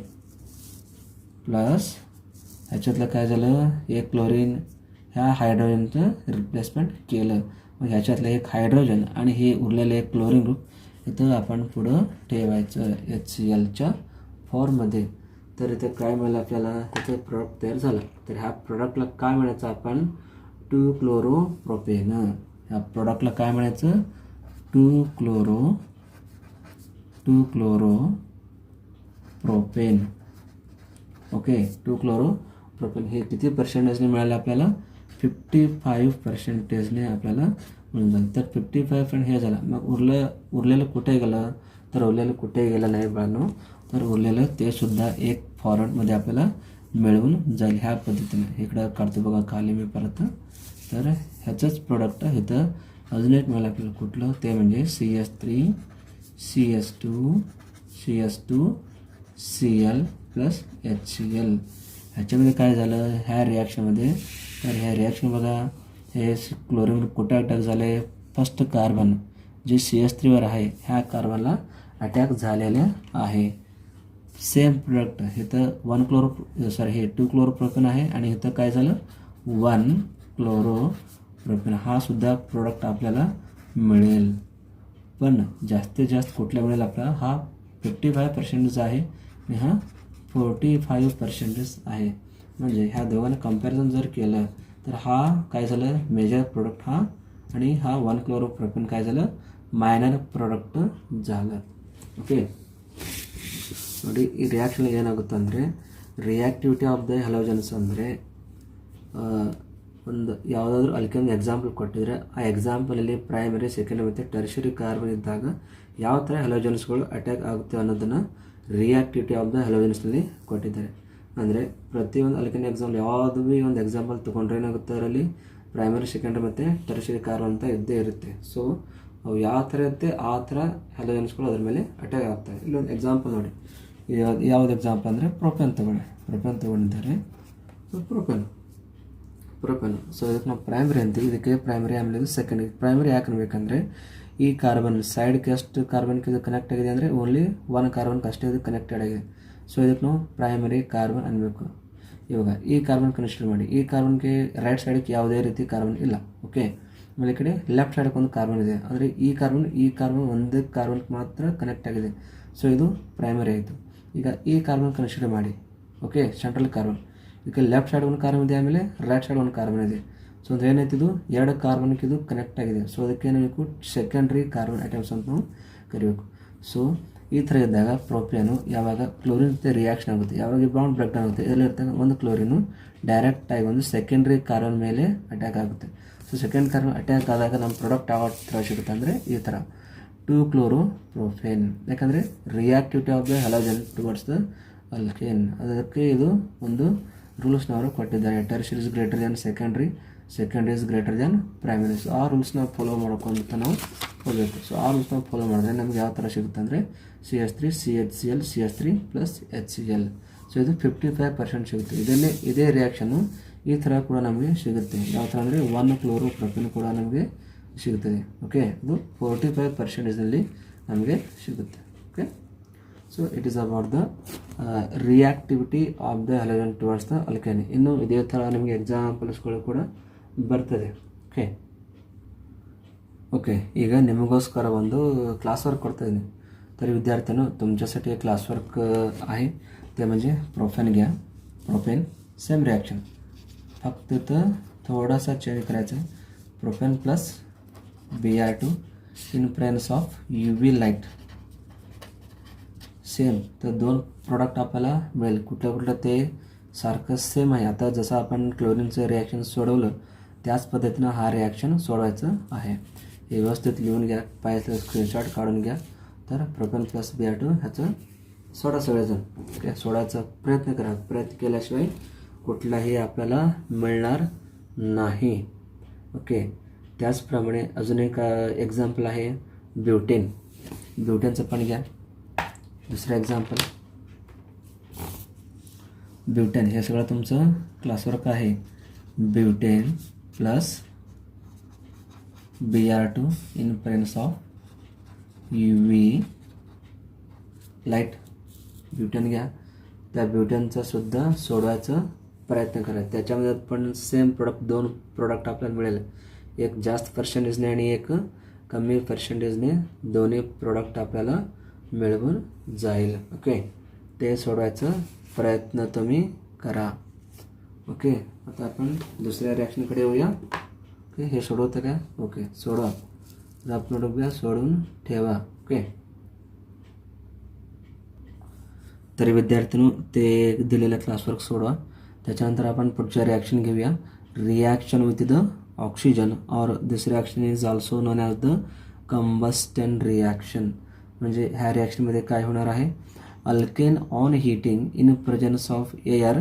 plus ह्याच्यातलं काय झालं, एक क्लोरीन ह्या हायड्रोजनचं रिप्लेसमेंट केलं, मग ह्याच्यातलं एक हायड्रोजन आणि हे उरलेलं एक क्लोरीन ग्रुप इथं आपण पुढं ठेवायचं HClच्या फॉर्ममध्ये. तर इथं काय मिळालं आपल्याला, इथं प्रोडक्ट तयार झालं. तर ह्या प्रोडक्टला काय म्हणायचं आपण, 2-क्लोरोप्रोपेन. ह्या प्रोडक्टला काय म्हणायचं, 2-क्लोरोप्रोपेन, ओके, 2-क्लोरोप्रोपेन. हे किती पर्सेंटेजने मिळालं आपल्याला, 55% आपल्याला मिळून झालं. तर 55% हे झालं. मग उरलेलं कुठे गेलं, तर उरलेलं कुठे गेलं नाही बाळांनो, तर उरलेलं ते सुद्धा एक फॉर्मॅटमध्ये आपल्याला मिळून जाईल. ह्या पद्धतीने इकडं काढतो बघा खाली मी परत. तर ह्याचंच प्रोडक्ट इथं अजून एक मिळालं आपल्याला, कुठलं, ते म्हणजे CH3 CH2 Cl plus HCl. ह्याच्यामध्ये काय झालं ह्या रिॲक्शनमध्ये, तर ह्या रिॲक्शन बघा, हे क्लोरीन ग्रुप कुठं अटॅक झाले, फर्स्ट कार्बन जे CH3वर आहे ह्या कार्बनला अटॅक झालेले आहे. सेम प्रोडक्ट इथं 2-क्लोरोप्रोपेन आहे आणि इथं काय झालं 1-क्लोरोप्रोपेन. हा सुद्धा प्रोडक्ट आपल्याला मिळेल, पण जास्तीत जास्त कुठला मिळेल आपल्याला, हा 55% आहे आणि हा 45% आहे. म्हणजे ह्या दोघांना कंपॅरिझन जर केलं तर हा काय झालं मेजर प्रोडक्ट हा, आणि हा 1-क्लोरोप्रोपेन काय झालं ಮೈನರ್ ಪ್ರಾಡಕ್ಟ್ ಜಾಲ. ಓಕೆ ನೋಡಿ, ಈ ರಿಯಾಕ್ಷನ್ ಏನಾಗುತ್ತೆ ಅಂದರೆ ರಿಯಾಕ್ಟಿವಿಟಿ ಆಫ್ ದ ಹ್ಯಾಲೋಜನ್ಸ್ ಅಂದರೆ ಒಂದು ಯಾವುದಾದ್ರೂ ಅಲ್ಕೇನ್ ಎಕ್ಸಾಂಪಲ್ ಕೊಟ್ಟಿದ್ರೆ ಆ ಎಕ್ಸಾಂಪಲಲ್ಲಿ ಪ್ರೈಮರಿ ಸೆಕೆಂಡರಿ ಮತ್ತು ಟರ್ಷರಿ ಕಾರ್ಬನ್ ಇದ್ದಾಗ ಯಾವ ಥರ ಹ್ಯಾಲೋಜನ್ಸ್ಗಳು ಅಟ್ಯಾಕ್ ಆಗುತ್ತೆ ಅನ್ನೋದನ್ನು ರಿಯಾಕ್ಟಿವಿಟಿ ಆಫ್ ದ ಹ್ಯಾಲೋಜನ್ಸ್ನಲ್ಲಿ ಕೊಟ್ಟಿದ್ದಾರೆ. ಅಂದರೆ ಪ್ರತಿಯೊಂದು ಅಲ್ಕೇನ್ ಎಕ್ಸಾಂಪಲ್ ಯಾವುದು ಭೀ ಒಂದು ಎಕ್ಸಾಂಪಲ್ ತೊಗೊಂಡ್ರೆ ಏನಾಗುತ್ತೆ ಅದರಲ್ಲಿ ಪ್ರೈಮರಿ ಸೆಕೆಂಡರಿ ಮತ್ತು ಟರ್ಷರಿ ಕಾರ್ಬನ್ ಅಂತ ಇದ್ದೇ ಇರುತ್ತೆ. ಸೊ ಅವು ಯಾವ ಥರ ಇರುತ್ತೆ ಆ ಥರ ಹ್ಯಾಲೋಜನ್ಸ್ಗಳು ಅದ್ರ ಮೇಲೆ ಅಟ್ಯಾಕ್ ಆಗ್ತವೆ. ಇಲ್ಲೊಂದು ಎಕ್ಸಾಂಪಲ್ ನೋಡಿ, ಯಾವ್ದು ಎಕ್ಸಾಂಪಲ್ ಅಂದರೆ ಪ್ರೊಪೇನ್ ತೊಗೊಂಡಿದ್ದಾರೆ. So propane. ಸೊ ಇದಕ್ಕೆ ನಾವು ಪ್ರೈಮರಿ ಅಂತೀವಿ, ಇದಕ್ಕೆ ಪ್ರೈಮರಿ ಆಮೇಲೆ ಇದು ಸೆಕೆಂಡರಿ. ಪ್ರೈಮರಿ ಯಾಕೆ ಅನ್ಬೇಕಂದ್ರೆ ಈ ಕಾರ್ಬನ್ ಸೈಡ್ಗೆ ಎಷ್ಟು ಕಾರ್ಬನ್ಗೆ ಇದು ಕನೆಕ್ಟ್ ಆಗಿದೆ ಅಂದರೆ ಓನ್ಲಿ 1 ಕಾರ್ಬನ್ಗೆ ಅಷ್ಟೇ ಇದು ಕನೆಕ್ಟೆಡ್ ಆಗಿದೆ. ಸೊ ಇದಕ್ಕೆ ನಾವು ಪ್ರೈಮರಿ ಕಾರ್ಬನ್ ಅನ್ಬೇಕು. ಇವಾಗ ಈ ಕಾರ್ಬನ್ ಕನ್ಸಿಡರ್ ಮಾಡಿ, ಈ ಕಾರ್ಬನ್ಗೆ ರೈಟ್ ಸೈಡ್ಗೆ ಯಾವುದೇ ರೀತಿ ಕಾರ್ಬನ್ ಇಲ್ಲ. ಓಕೆ, ಆಮೇಲೆ ಈ ಕಡೆ ಲೆಫ್ಟ್ ಸೈಡ್ಗೆ ಒಂದು ಕಾರ್ಬನ್ ಇದೆ, ಅಂದರೆ ಈ ಕಾರ್ಬನ್ ಒಂದೇ ಕಾರ್ಬನ್ಗೆ ಮಾತ್ರ ಕನೆಕ್ಟ್ ಆಗಿದೆ. ಸೊ ಇದು ಪ್ರೈಮರಿ ಆಯಿತು. ಈಗ ಈ ಕಾರ್ಬನ್ ಕನ್ಸಿಡರ್ ಮಾಡಿ. ಓಕೆ, ಸೆಂಟ್ರಲ್ ಕಾರ್ಬನ್, ಇದಕ್ಕೆ ಲೆಫ್ಟ್ ಸೈಡ್ ಒಂದು ಕಾರ್ಬನ್ ಇದೆ, ಆಮೇಲೆ ರೈಟ್ ಸೈಡ್ ಒಂದು ಕಾರ್ಬನ್ ಇದೆ. ಸೊ ಅಂದರೆ ಏನಾಯ್ತು, ಇದು 2 ಕಾರ್ಬನ್ಗೆ ಇದು ಕನೆಕ್ಟ್ ಆಗಿದೆ. ಸೊ ಅದಕ್ಕೆ ಏನಾಗಬೇಕು, ಸೆಕೆಂಡ್ರಿ ಕಾರ್ಬನ್ ಐಟಮ್ಸ್ ಅಂತ ನಾವು ಕರಿಬೇಕು. ಸೊ ಈ ಥರ ಇದ್ದಾಗ ಪ್ರೊಪೇನು ಯಾವಾಗ ಕ್ಲೋರಿನ್ ಜೊತೆ ರಿಯಾಕ್ಷನ್ ಆಗುತ್ತೆ, ಯಾವಾಗ ಬಾಂಡ್ ಬ್ರೇಕ್ ಡೌನ್ ಆಗುತ್ತೆ, ಇದರಲ್ಲಿ ಇರ್ತಕ್ಕ ಒಂದು ಕ್ಲೋರಿನು ಡೈರೆಕ್ಟಾಗಿ ಒಂದು ಸೆಕೆಂಡ್ರಿ ಕಾರ್ಬನ್ ಮೇಲೆ ಅಟ್ಯಾಕ್ ಆಗುತ್ತೆ. ಸೊ ಸೆಕೆಂಡ್ ಕಾರ್ಬನ್ ಅಟ್ಯಾಕ್ ಆದಾಗ ನಮ್ಮ ಪ್ರಾಡಕ್ಟ್ ಯಾವ ಥರ ಸಿಗುತ್ತೆ ಅಂದರೆ ಈ ಥರ 2-chloro-propane. ಯಾಕಂದರೆ reactivity of the halogen towards the alkane, ಅದಕ್ಕೆ ಇದು ಒಂದು ರೂಲ್ಸ್ನವರು ಕೊಟ್ಟಿದ್ದಾರೆ. Tertiary is greater than secondary, secondary is greater than primary. So ಆ ರೂಲ್ಸ್ನ ಫಾಲೋ ಮಾಡ್ಕೊಂತ ನಾವು ಹೋಗಬೇಕು. ಸೊ ಆ ರೂಲ್ಸ್ನ ಫಾಲೋ ಮಾಡಿದ್ರೆ ನಮ್ಗೆ ಯಾವ ಥರ ಸಿಗುತ್ತೆ ಅಂದರೆ CH3 CHCl CH3 + HCl. So ಇದು 55% ಸಿಗುತ್ತೆ. ಇದೇ ರಿಯಾಕ್ಷನ್ನು ಈ ಥರ ಕೂಡ ನಮಗೆ ಸಿಗುತ್ತೆ. ಯಾವ ಥರ ಅಂದರೆ 1-chloro-propane ಕೂಡ ನಮಗೆ ಸಿಗುತ್ತದೆ. ಓಕೆ, ಇದು 45% ನಮಗೆ ಸಿಗುತ್ತೆ. Okay, so it is about the reactivity of the halogen towards the alkane. ಇನ್ನು ಇದೇ ಥರ ನಿಮಗೆ ಎಕ್ಸಾಂಪಲ್ಸ್ಗಳು ಕೂಡ ಬರ್ತದೆ. ओके ಈಗ ನಿಮಗೋಸ್ಕರ ಒಂದು क्लास वर्क करता इದ್ದೀನಿ. तरी विद्यार्थ्यांनो तुमच्यासाठी एक क्लास वर्क आहे, ते म्हणजे प्रोपेन घ्या. प्रोपेन सेम रिॲक्शन, फक्त तर थोडासा चेंज करायचा. Propane plus Br2 in presence of UV light. Same तर दोन प्रोडक्ट आपल्याला मिळेल. कुठलं ते सारखं सेम आहे. आता जसं आपण क्लोरीनचं रिॲक्शन सोडवलं त्याच पद्धतीनं हा रिॲक्शन सोडवायचं आहे. हे व्यवस्थित लिहून घ्या, पाहिजे स्क्रीनशॉट काढून घ्या. तर प्रोपेन प्लस Br2 ह्याचं सोडा सगळेजण. ओके, सोडायचा प्रयत्न करा. प्रयत्न केल्याशिवाय कुठलाही आपल्याला मिळणार नाही. ओके, त्याचप्रमाणे अजून एक एक्झाम्पल आहे ब्युटेन. ब्युटेनचं पण घ्या. दुसरं एक्झाम्पल ब्युटेन. हे सगळं तुमचं क्लासवर्क आहे. Butane plus Br2 in presence of UV light. Butane घ्या. त्या ब्युटेनचा सुद्धा सोडवायचा प्रयत्न करा. त्याच्यामध्ये पण सेम प्रोडक्ट, दोन प्रोडक्ट आपल्याला मिळेल. एक जास्त पर्सेंटेजने आणि एक कमी पर्सेंटेजने दोन्ही प्रोडक्ट आपल्याला मिळवून जाईल. ओके, ते सोडवायचा प्रयत्न तुम्ही करा. ओके, आता आपण दुसऱ्या रिॲक्शनकडे येऊया. ओके, हे सोडवतं का? ओके, सोडवा. आपण बघूया, सोडून ठेवा. ओके, तरी विद्यार्थ्यांनो ते दिलेलं क्लासवर्क सोडवा. त्याच्यानंतर आपण पुढच्या रिॲक्शन घेऊया. Reaction with the oxygen or this reaction is also known as the combustion reaction. म्हणजे ह्या रिॲक्शनमध्ये काय होणार आहे, alkane on heating in presence of air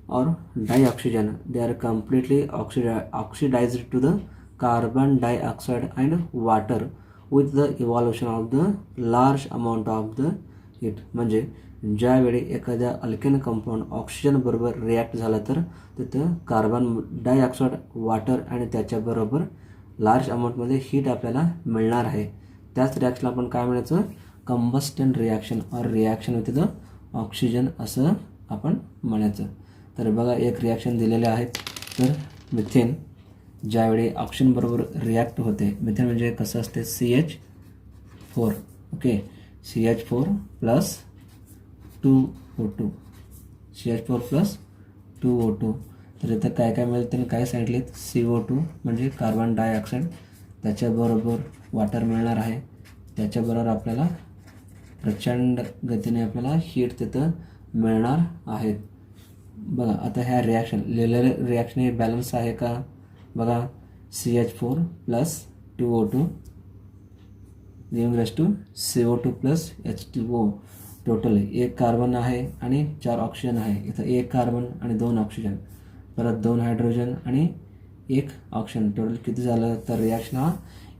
or dioxygen they are completely oxidized to the carbon dioxide and water with the evolution of the large amount of the heat. म्हणजे ज्यावेळी एखाद्या अल्केन कंपाऊंड ऑक्सिजन बरोबर रिॲक्ट झाला तर तिथं कार्बन डायऑक्साइड, वाटर आणि त्याच्याबरोबर लार्ज अमाऊंटमध्ये हीट आपल्याला मिळणार आहे. त्याच रिॲक्शनला आपण काय म्हणायचं, कंबस्टन रिॲक्शन और रिॲक्शन विथ द ऑक्सिजन असं आपण म्हणायचं. तर बघा, एक रिॲक्शन दिलेले आहेत. तर मिथेन ज्यावेळी ऑक्सिजन बरोबर रिॲक्ट होते, मिथेन म्हणजे कसं असते, CH4. Okay, CH4 plus 2O2, CH4 plus 2O2. तर इथं काय काय मिळेल त्यांनी काय सांगितले, CO2 म्हणजे कार्बन डायऑक्साईड, त्याच्याबरोबर वॉटर मिळणार आहे. त्याच्याबरोबर आपल्याला प्रचंड गतीने आपल्याला हीट तिथं मिळणार आहेत. बघा, आता ह्या रिॲक्शन लिहिलेलं रिॲक्शन हे बॅलन्स आहे का बघा. CH4 plus 2O2 giving to CO2 plus H2O. Total एक कार्बन आहे आणि 4 ऑक्सिजन आहे. इथं एक कार्बन आणि 2 ऑक्सिजन, परत 2 हायड्रोजन आणि 1 ऑक्सिजन. टोटल किती झालं, तर रिॲक्शन हा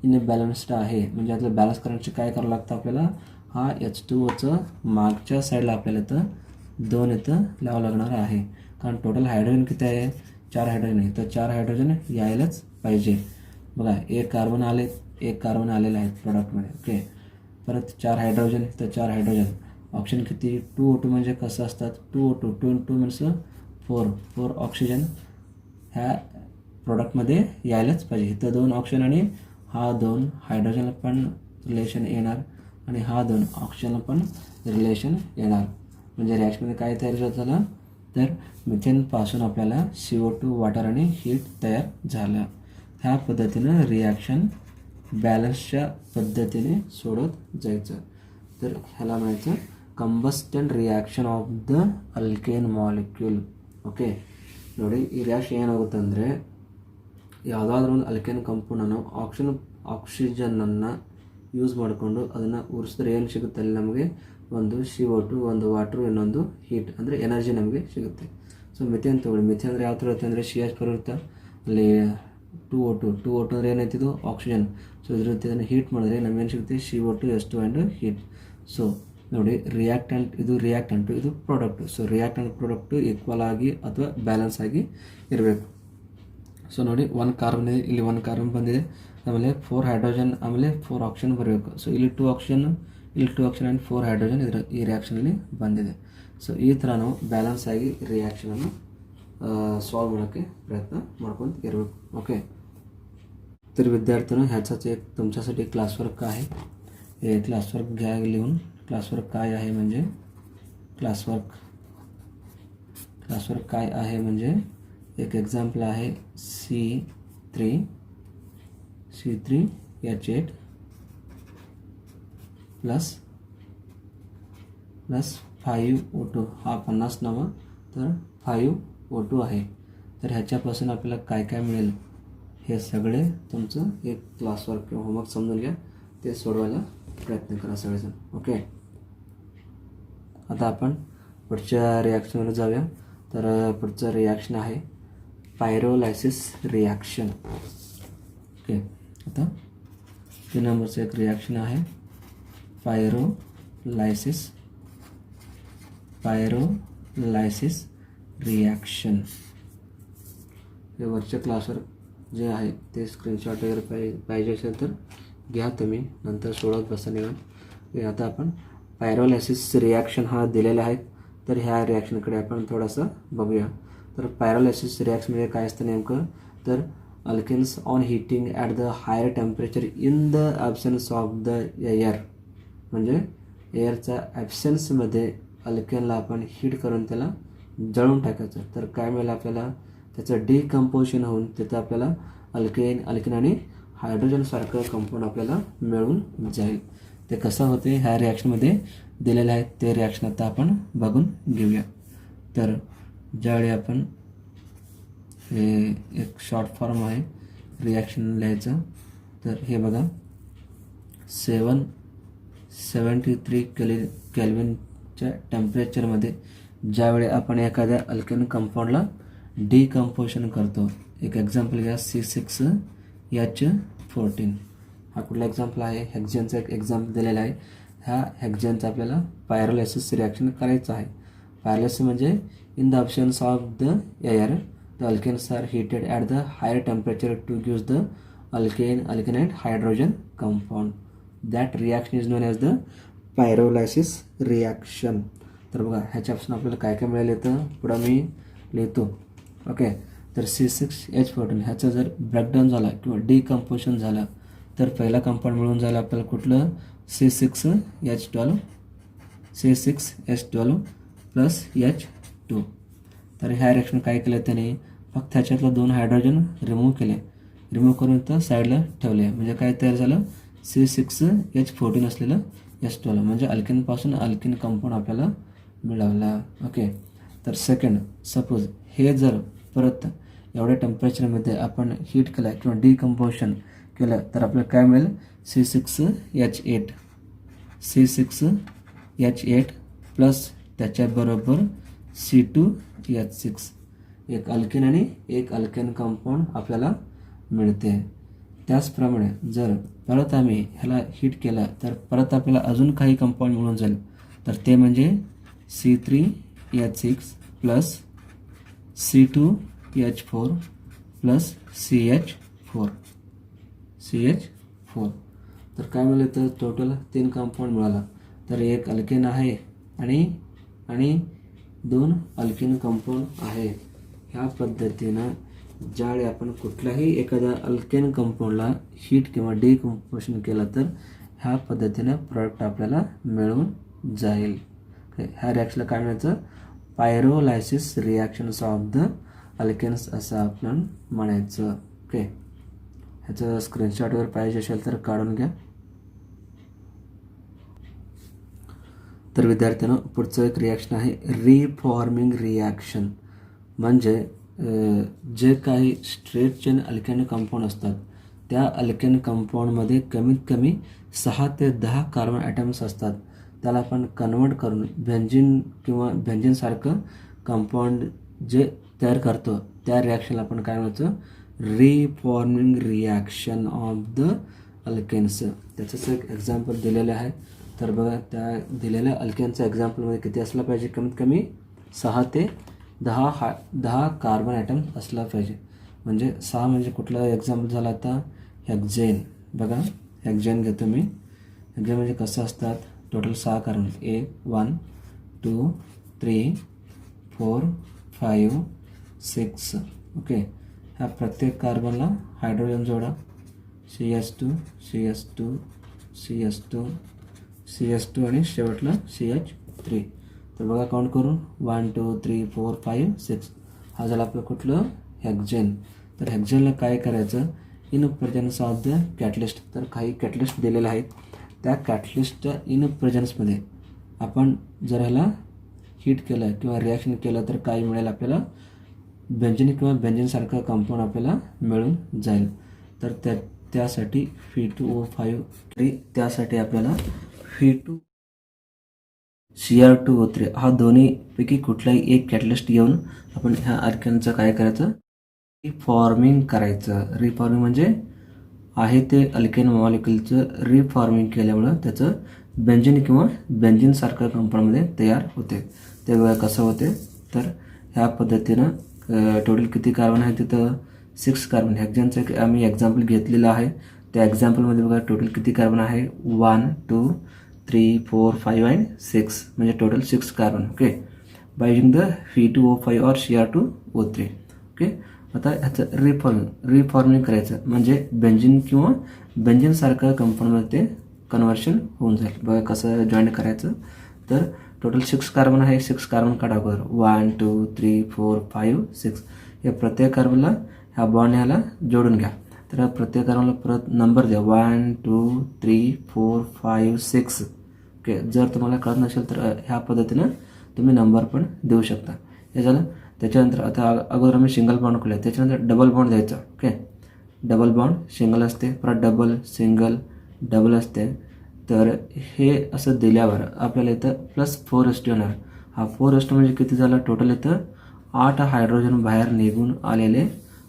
इनबॅलन्स्ड आहे. म्हणजे आपल्याला बॅलन्स करण्यासाठी काय करावं लागतं, आपल्याला हा H2Oचं मागच्या साईडला आपल्याला इथं 2 इथं लावावं लागणार आहे. कारण टोटल हायड्रोजन किती आहे, 4 हायड्रोजन आहे तर 4 हायड्रोजन यायलाच पाहिजे. बघा एक कार्बन आलेलं आहे प्रॉडक्टमध्ये. ओके, परत 4 हायड्रोजन तर 4 हायड्रोजन. ऑप्शन किती? 2O2 म्हणजे कसं असतात? 2O2 2 × 2 मीन्स 4 ऑक्सिजन ह्या प्रोडक्टमध्ये यायलाच पाहिजे. इथं 2 ऑक्सिजन आणि हा 2 हायड्रोजन पण रिलेशन येणार आणि हा 2 ऑक्सिजन पण रिलेशन येणार. म्हणजे रिॲक्शनमध्ये काय तयार झालं तर मिथेनपासून आपल्याला CO2 वॉटर आणि हीट तयार झालं. ह्या पद्धतीनं रिॲक्शन बॅलन्सच्या पद्धतीने सोडत जायचं. तर ह्याला म्हणायचं combustion reaction of the alkane molecule. Okay ನೋಡಿ, ಈ ರಿಯಾಕ್ಷನ್ ಏನಾಗುತ್ತೆ ಅಂದರೆ ಯಾವುದಾದ್ರೂ ಒಂದು ಅಲ್ಕೇನ್ ಕಂಪೌಂಡನ್ನು ಆಕ್ಸಿಜನನ್ನು ಯೂಸ್ ಮಾಡಿಕೊಂಡು ಅದನ್ನು ಉರಿಸಿದ್ರೆ ಏನು ಸಿಗುತ್ತೆ ಅಲ್ಲಿ ನಮಗೆ ಒಂದು CO2, ಒಂದು ವಾಟ್ರು, ಇನ್ನೊಂದು ಹೀಟ್ ಅಂದರೆ ಎನರ್ಜಿ ನಮಗೆ ಸಿಗುತ್ತೆ. ಸೊ ಮಿಥೇನ್ ತೊಗೊಳ್ಳಿ. ಮಿಥೇನ್ ಅಂದರೆ ಯಾವ ಥರ ಇರುತ್ತೆ ಅಂದರೆ CH4 ಇರುತ್ತೆ, ಅಲ್ಲಿ 2O2 ಅಂದರೆ ಏನಾಯ್ತಿದು ಆಕ್ಸಿಜನ್. ಸೊ ಇದ್ರ ಜೊತೆ ಇದನ್ನು ಹೀಟ್ ಮಾಡಿದ್ರೆ ನಮಗೇನು ಸಿಗುತ್ತೆ CO2 H2 and heat. So ನೋಡಿ, ಇದು ರಿಯಾಕ್ಟೆಂಟು, ಇದು product. So reactant product equal ಆಗಿ ಅಥವಾ ಬ್ಯಾಲೆನ್ಸ್ ಆಗಿ ಇರಬೇಕು. ಸೊ ನೋಡಿ, 1 ಕಾರ್ಬನ್ ಇದೆ, ಇಲ್ಲಿ 1 ಕಾರ್ಬನ್ ಬಂದಿದೆ, ಆಮೇಲೆ 4 ಹೈಡ್ರೋಜನ್, ಆಮೇಲೆ 4 ಆಕ್ಸಿಜನ್ ಬರಬೇಕು. ಸೊ ಇಲ್ಲಿ 2 ಆಕ್ಸಿಜನ್ ಆ್ಯಂಡ್ 4 ಹೈಡ್ರೋಜನ್ ಈ ರಿಯಾಕ್ಷನಲ್ಲಿ ಬಂದಿದೆ. ಸೊ ಈ ಥರ ನಾವು ಬ್ಯಾಲೆನ್ಸ್ ಆಗಿ ರಿಯಾಕ್ಷನನ್ನು सॉल्व ಮಾಡೋಕ್ಕೆ प्रयत्न ಮಾಡ್ಕೊಂಡು इरಬೇಕು. ओके, तर विद्यार्थ्यांनो ह्याचाच एक तुमच्यासाठी क्लासवर्क आहे. हे क्लासवर्क घ्या लिहून. क्लासवर्क काय आहे म्हणजे क्लासवर्क काय आहे म्हणजे एक एक्झाम्पल आहे C3H8 प्लस 5O2 हा 50 नवा तर 5O2 आहे. तर ह्याच्यापासून आपल्याला काय काय मिळेल हे सगळे तुमचं एक क्लासवर्क किंवा होमवर्क समजून घ्या. ते सोडवायला प्रयत्न करा सगळेजण. ओके, आता आपण पुढच्या रिॲक्शनवर जाऊया. तर पुढचं रिॲक्शन आहे पायरोलायसिस रिॲक्शन. ओके, आता 3 नंबरचं एक रिॲक्शन आहे पायरोलायसिस रिॲक्शन. हे वरच्या क्लासवर जे आहे ते स्क्रीनशॉट वगैरे पाहिजे असेल तर घ्या तुम्ही, नंतर सोडत बसा निवांत. आता आपण पायरोलायसिस रिॲक्शन हा दिलेला आहे. तर ह्या रिॲक्शनकडे आपण थोडंसं बघूया. तर पायरोलायसिस रिॲक्शनमध्ये काय असतं नेमकं तर alkanes on heating at the higher temperature in the absence of the air. म्हणजे एअरच्या ॲब्सेन्समध्ये अल्केनला आपण हीट करून त्याला जळून टाकायचं. तर काय मिळेल आपल्याला, त्याचं डिकम्पोजिशन होऊन तिथं आपल्याला अल्केन आणि हायड्रोजनसारखं कंपाऊंड आपल्याला मिळून जाईल. ते कसं होते ह्या रिॲक्शनमध्ये दिलेलं आहे. ते रिॲक्शन आता आपण बघून घेऊया. तर ज्यावेळी आपण हे एक शॉर्ट फॉर्म आहे रिॲक्शन लिहायचं. तर हे बघा 773 केल्विनच्या टेम्परेचरमध्ये ज्यावेळी आपण एखाद्या अल्केन कंपाऊंडला डिकम्पोजिशन करतो. एक एक्झाम्पल घ्या C6H14. हा कुठला एक्झाम्पल आहे, हेक्झेनचा एक एक्झाम्पल दिलेला आहे. ह्या हेक्झेनचा आपल्याला पायरोलायसिस रिॲक्शन करायचं आहे. पायरोलायसिस म्हणजे in the absence of the air the alkanes are heated at the higher temperature to gives the alkanite hydrogen compound. That reaction is known as the pyrolysis reaction. तर बघा ह्याच्यापासून आपल्याला काय काय मिळालं येतं पुढं मी लिहितो. ओके, तर C6H14 ह्याचा जर ब्रेकडाऊन झाला किंवा डिकम्पोजिशन झालं तर पहिला कंपाऊंड मिळून जायला आपल्याला कुठलं C6H12 प्लस H2. तर ह्या रिॲक्शन काय केलं त्याने फक्त ह्याच्यातलं 2 हायड्रोजन रिमूव्ह करून तर साईडला ठेवले. म्हणजे काय तयार झालं C6H14 असलेलं H12 म्हणजे अल्केनपासून अल्केन कंपाऊंड आपल्याला मिळाला. ओके, तर सेकंड सपोज हे जर परत एवढ्या टेम्परेचरमध्ये आपण हीट केलं किंवा डिकम्पोजिशन केलं तर आपल्याला काय मिळेल C6H8 प्लस त्याच्याबरोबर C2H6 एक अल्केन आणि एक अल्केन कंपाऊंड आपल्याला मिळते. त्याचप्रमाणे जर परत आम्ही ह्याला हीट केलं तर परत आपल्याला अजून काही कंपाऊंड मिळून जाईल. तर ते म्हणजे C3H6 plus C2 CH4 plus CH4 तर काय मिळालं तर टोटल 3 कंपाऊंड मिळाला. तर एक अल्केन आहे आणि 2 अल्केन कंपाऊंड आहे. ह्या पद्धतीनं ज्यावेळी आपण कुठल्याही एखाद्या अल्केन कंपाऊंडला हीट किंवा डिकम्पोजिशन केलं तर ह्या पद्धतीनं प्रोडक्ट आपल्याला मिळून जाईल. ह्या रिॲक्शनला काय म्हणायचं, पायरोलायसिस रिॲक्शन्स ऑफ द अल्केन्स असं आपण म्हणायचं. ओके, ह्याचं स्क्रीनशॉट वगैरे पाहिजे असेल तर काढून घ्या. तर विद्यार्थ्यांनो, पुढचं एक रिॲक्शन आहे रिफॉर्मिंग रिॲक्शन. म्हणजे जे काही स्ट्रेट चेन अल्केन कंपाऊंड असतात त्या अल्केन कंपाऊंडमध्ये कमीत कमी 6 ते 10 कार्बन ॲटम्स असतात. त्याला आपण कन्वर्ट करून बेंझिन किंवा बेंझिनसारखं कंपाऊंड जे तयार करतो त्या रिॲक्शनला आपण काय म्हणायचं, reforming reaction of the alkanes. त्याचंच एक एक्झाम्पल दिलेलं आहे. तर बघा, त्या दिलेल्या अल्केनचं एक्झाम्पलमध्ये किती असलं पाहिजे, कमीत कमी 6 ते 10 कार्बन ॲटम असला पाहिजे. म्हणजे 6 म्हणजे कुठला एक्झाम्पल झाला आता, हेक्झेन. बघा, हेक्झेन घेतो मी. हेक्झेन म्हणजे कसं असतात, टोटल 6 कार्बन, 1 2 3 4 5 6. ओके, ह्या प्रत्येक कार्बनला हायड्रोजन जोडा, CH2 CH2 CH2 CH2 आणि शेवटला CH3. तर बघा, काउंट करून 1 2 3 4 5 6. हा झाला आपलं कुठलं, हेक्झेन. तर हेक्झेनला काय करायचं, in presence of the catalyst. तर काही कॅटलिस्ट दिलेले आहेत. त्या कॅटलिस्टच्या इन प्रेझेन्समध्ये आपण जर ह्याला हीट केलं किंवा रिॲक्शन केलं तर काय मिळेल आपल्याला, बेंझिन किंवा बेंझिनसारखं कंपाऊंड आपल्याला मिळून जाईल. तर त्यासाठी Fe2O5 त्यासाठी आपल्याला Fe2Cr2O3 हा दोन्हीपैकी कुठलाही एक कॅटलिस्ट घेऊन आपण ह्या अल्केनचं काय करायचं, रिफॉर्मिंग करायचं. रिफॉर्मिंग म्हणजे आहे ते अल्केन मॉलिक्युलचं रिफॉर्मिंग केल्यामुळं त्याचं बेंझिन किंवा बेंझिनसारखं कंपाऊंडमध्ये तयार होते. ते बघा कसं होते. तर ह्या पद्धतीनं टोटल किती कार्बन आहे तिथं, 6 कार्बन. हेक्झेनचं एक आम्ही एक्झाम्पल घेतलेलं आहे. त्या एक्झाम्पलमध्ये बघा टोटल किती कार्बन आहे, 1 2 3 4 5 आणि 6 म्हणजे total 6 carbon. Okay, by using the Fe2O5 और Cr2O3. ओके, आता ह्याचं रिफॉर्मिंग करायचं म्हणजे बेंझिन किंवा बेंझिनसारखं कंपाऊंडमध्ये ते कन्व्हर्शन होऊन जाईल. बघा कसं जॉईंट करायचं. तर टोटल 6 कार्बन आहे, 6 कार्बन काढा अगोदर, 1 2 3 4 5 6. हे प्रत्येक कार्बनला ह्या बॉन्ड ह्याला जोडून घ्या. तर प्रत्येक कार्बनला परत नंबर द्या, 1 2 3 4 5 6. ओके, जर तुम्हाला कळत नसेल तर ह्या पद्धतीनं तुम्ही नंबर पण देऊ शकता. हे झालं. त्याच्यानंतर आता अगोदर आम्ही सिंगल बॉन्ड केलं, त्याच्यानंतर डबल बॉन्ड द्यायचा. ओके, डबल बॉन्ड सिंगल असते, परत डबल सिंगल डबल असते. तर हे असं दिल्यावर आपल्याला इथं +4 येणार. हा 4 म्हणजे किती झाला, टोटल इथं 8 हायड्रोजन बाहेर निघून आलेले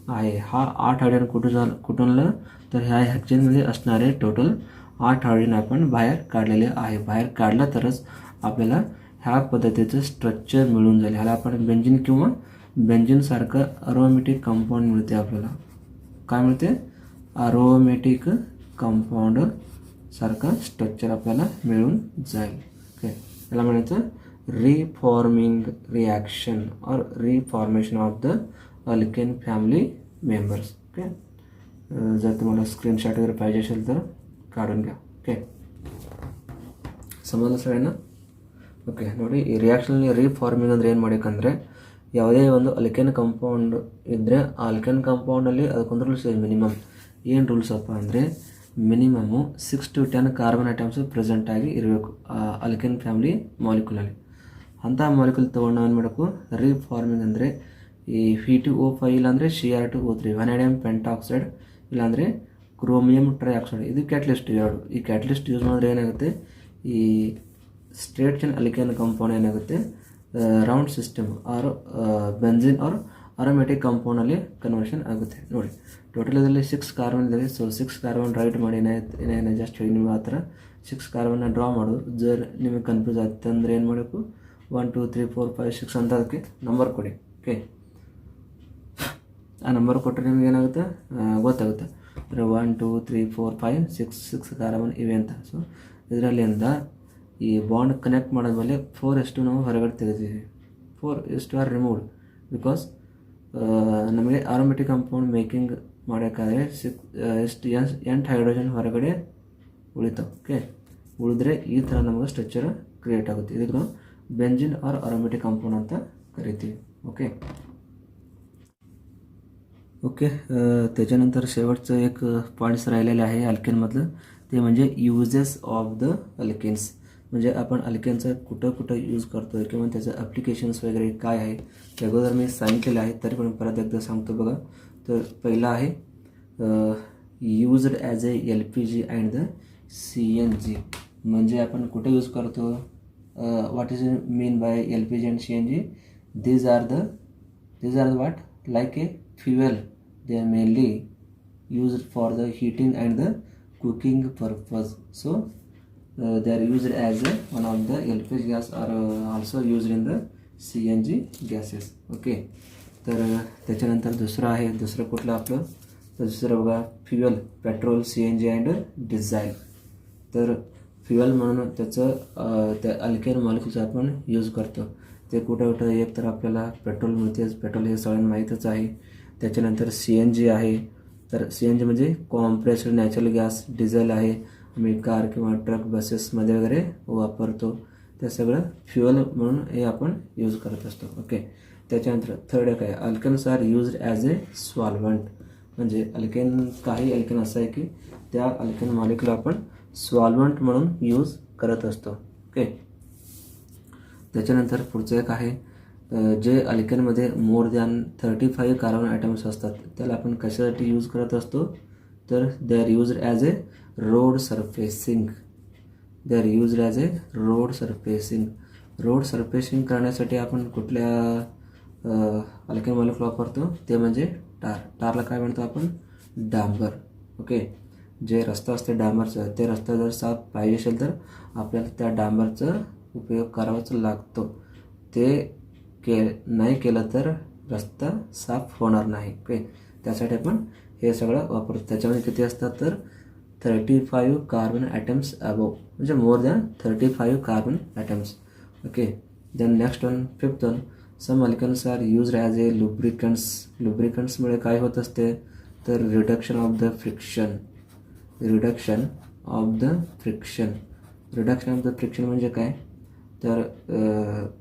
आहे. हा 8 हायड्रोजन कुठून आलं तर ह्या हेक्झेनमध्ये असणारे टोटल 8 हायड्रोजन आपण बाहेर काढलेले आहे. बाहेर काढला तरच आपल्याला ह्या पद्धतीचं स्ट्रक्चर मिळून जाईल. ह्याला आपण बेंझिन किंवा बेंझिनसारखं अरोमॅटिक कंपाऊंड मिळते. आपल्याला काय मिळते, अरोमॅटिक कंपाऊंड सारखं स्ट्रक्चर आपल्याला मिळून जाईल. ओके, याला म्हणायचं रिफॉर्मिंग रिॲक्शन और reformation of the alkane family members. Okay, जर तुम्हाला स्क्रीनशॉट वगैरे पाहिजे असेल तर काढून घ्या. ओके, समजलं सगळ्यांना. ಓಕೆ ನೋಡಿ, ಈ ರಿಯಾಕ್ಷನಲ್ಲಿ ರೀಫಾರ್ಮಿಂಗ್ ಅಂದರೆ ಏನು ಮಾಡಬೇಕಂದ್ರೆ ಯಾವುದೇ ಒಂದು ಅಲ್ಕೆನ್ ಕಂಪೌಂಡ್ ಇದ್ದರೆ ಆ ಅಲ್ಕೆನ್ ಕಂಪೌಂಡಲ್ಲಿ ಅದಕ್ಕೊಂದು ರೂಲ್ಸ್ ಇದೆ. ಮಿನಿಮಮ್ ಏನು ರೂಲ್ಸ್ ಅಪ್ಪ ಅಂದರೆ ಮಿನಿಮಮ್ಮು 6 to 10 ಕಾರ್ಬನ್ ಐಟಮ್ಸು ಪ್ರೆಸೆಂಟಾಗಿ ಇರಬೇಕು ಆ ಅಲ್ಕೆನ್ ಫ್ಯಾಮಿಲಿ ಮಾಲಿಕ್ಯೂಲಲ್ಲಿ. ಅಂಥ ಮಾಲಿಕ್ಯೂಲ್ ತೊಗೊಂಡು ಏನು ಮಾಡಬೇಕು, ರೀಫಾರ್ಮಿಂಗ್ ಅಂದರೆ ಈ Fe2O5 ಇಲ್ಲಾಂದರೆ Cr2O3 ವನಾಡಿಯಮ್ ಪೆಂಟಾಕ್ಸೈಡ್ ಇಲ್ಲಾಂದರೆ ಕ್ರೋಮಿಯಂ ಟ್ರೈಆಕ್ಸೈಡ್ ಇದು ಕ್ಯಾಟಲಿಸ್ಟ್ ಎರಡು. ಈ ಕ್ಯಾಟಲಿಸ್ಟ್ ಯೂಸ್ ಮಾಡಿದ್ರೆ ಏನಾಗುತ್ತೆ, ಈ ಸ್ಟ್ರೇಟ್ ಚೈನ್ ಅಲ್ಕೆನ್ ಕಂಪೌಂಡ್ ಏನಾಗುತ್ತೆ round system or benzene or aromatic ಕಂಪೌಂಡಲ್ಲಿ ಕನ್ವರ್ಷನ್ ಆಗುತ್ತೆ. ನೋಡಿ ಟೋಟಲ್ ಇದರಲ್ಲಿ 6 ಕಾರ್ಬನ್ ಇದೆ. ಸೊ 6 ಕಾರ್ಬನ್ ರೈಟ್ ಮಾಡಿ ಏನೇನು ಜಸ್ಟ್ ಹೇಳಿ ನೀವು ಆ ಥರ 6 ಕಾರ್ಬನ್ನ ಡ್ರಾ ಮಾಡೋದು. ಜರ್ ನಿಮಗೆ ಕನ್ಫ್ಯೂಸ್ ಆಗುತ್ತೆ ಅಂದರೆ ಏನು ಮಾಡಬೇಕು, 1 2 3 4 5 6 ಅಂತ ಅದಕ್ಕೆ ನಂಬರ್ ಕೊಡಿ. ಓಕೆ. ಆ ನಂಬರ್ ಕೊಟ್ಟರೆ ನಿಮ್ಗೆ ಏನಾಗುತ್ತೆ ಗೊತ್ತಾಗುತ್ತೆ. ಅಂದರೆ 1 2 3 4 5 6 ಕಾರ್ಬನ್ ಇವೆ ಅಂತ. ಸೊ ಇದರಲ್ಲಿಂದ ಈ ಬಾಂಡ್ ಕನೆಕ್ಟ್ ಮಾಡಿದ್ಮೇಲೆ 4 ನಾವು ಹೊರಗಡೆ ತೆಗೆದಿದ್ದೀವಿ. 4 ಆರ್ ರಿಮೂವ್ಡ್ ಬಿಕಾಸ್ ನಮಗೆ ಆರೋಮೆಟಿಕ್ ಕಾಂಪೌಂಡ್ ಮೇಕಿಂಗ್ ಮಾಡೋಕ್ಕಾದರೆ 8 ಹೈಡ್ರೋಜನ್ ಹೊರಗಡೆ ಉಳಿತಾವೆ. ಓಕೆ, ಉಳಿದ್ರೆ ಈ ಥರ ನಮಗೆ ಸ್ಟ್ರಕ್ಚರ್ ಕ್ರಿಯೇಟ್ ಆಗುತ್ತೆ. ಇದಕ್ಕೆ ನಾವು बेंजीन और अरोमेटिक कंपाउंड ಅಂತ ಕರಿತೀವಿ. ओके त्याच्यानंतर शेवटचं एक पॉईंट्स राहिलेले आहे अल्केनमधलं, ते म्हणजे युजेस ऑफ द अल्केन्स. म्हणजे आपण अल्केनचा कुठं कुठं यूज करतो किंवा त्याचं ॲप्लिकेशन्स वगैरे काय आहे ते अगोदर मी सांगितलेलं आहे, तरी पण परत एकदा सांगतो बघा. तर पहिला आहे used as A LPG and the CNG. म्हणजे आपण कुठे यूज करतो, what is it mean by LPG and CNG? These are the what, like a fuel. They are mainly used for the heating and the cooking purpose. So they are used as one of the LPG gas are also used in the CNG gases. Okay, तर त्याच्यानंतर दुसरं कुठलं आपलं, तर दुसरं बघा fuel, petrol, CNG and diesel. तर फ्युएल म्हणून त्याचं त्या अल्केन मॉलिक्यूलचं आपण यूज करतो. ते कुठं एक तर आपल्याला पेट्रोल मिळतेच, पेट्रोल हे सगळ्यांना माहीतच आहे. त्याच्यानंतर CNG आहे, तर CNG म्हणजे कॉम्प्रेस्ड नॅचरल गॅस. डिझेल आहे, आम्ही कार किंवा ट्रक बसेसमध्ये वगैरे वापरतो. ते सगळं फ्युएल म्हणून हे आपण यूज करत असतो. ओके, त्याच्यानंतर थर्ड एक आहे alkanes are used as A solvent. म्हणजे काही अल्केन असं आहे की त्या अल्केन मॉलिक्यूल आपण सॉल्व्हंट म्हणून यूज करत असतो. ओके, त्याच्यानंतर पुढचं एक आहे जे अल्केनमध्ये मोर दॅन 35 कार्बन ॲटम्स असतात त्याला आपण कशासाठी यूज करत असतो, तर they are used as A road surfacing. Road surfacing करण्यासाठी आपण कुठल्या अल्केन मॉलिक्यूल वापरतो, ते म्हणजे टारला काय म्हणतो आपण, डांबर. ओके, जे रस्ता असते डांबरचं, ते रस्ता जर साफ पाहिजे असेल तर आपल्याला त्या डांबरचा उपयोग करावाच लागतो. ते नाही केलं तर रस्ता साफ होणार नाही. ओके, त्यासाठी आपण हे सगळं वापरतो. त्याच्यामध्ये किती असतात, तर 35 कार्बन ॲटम्स अबोव, म्हणजे more than 35 carbon atoms. Okay, then next one, fifth one, some alkanes are used as a लुब्रिकंट्समुळे काय होत असते, तर रिडक्शन ऑफ द फ्रिक्शन म्हणजे काय, तर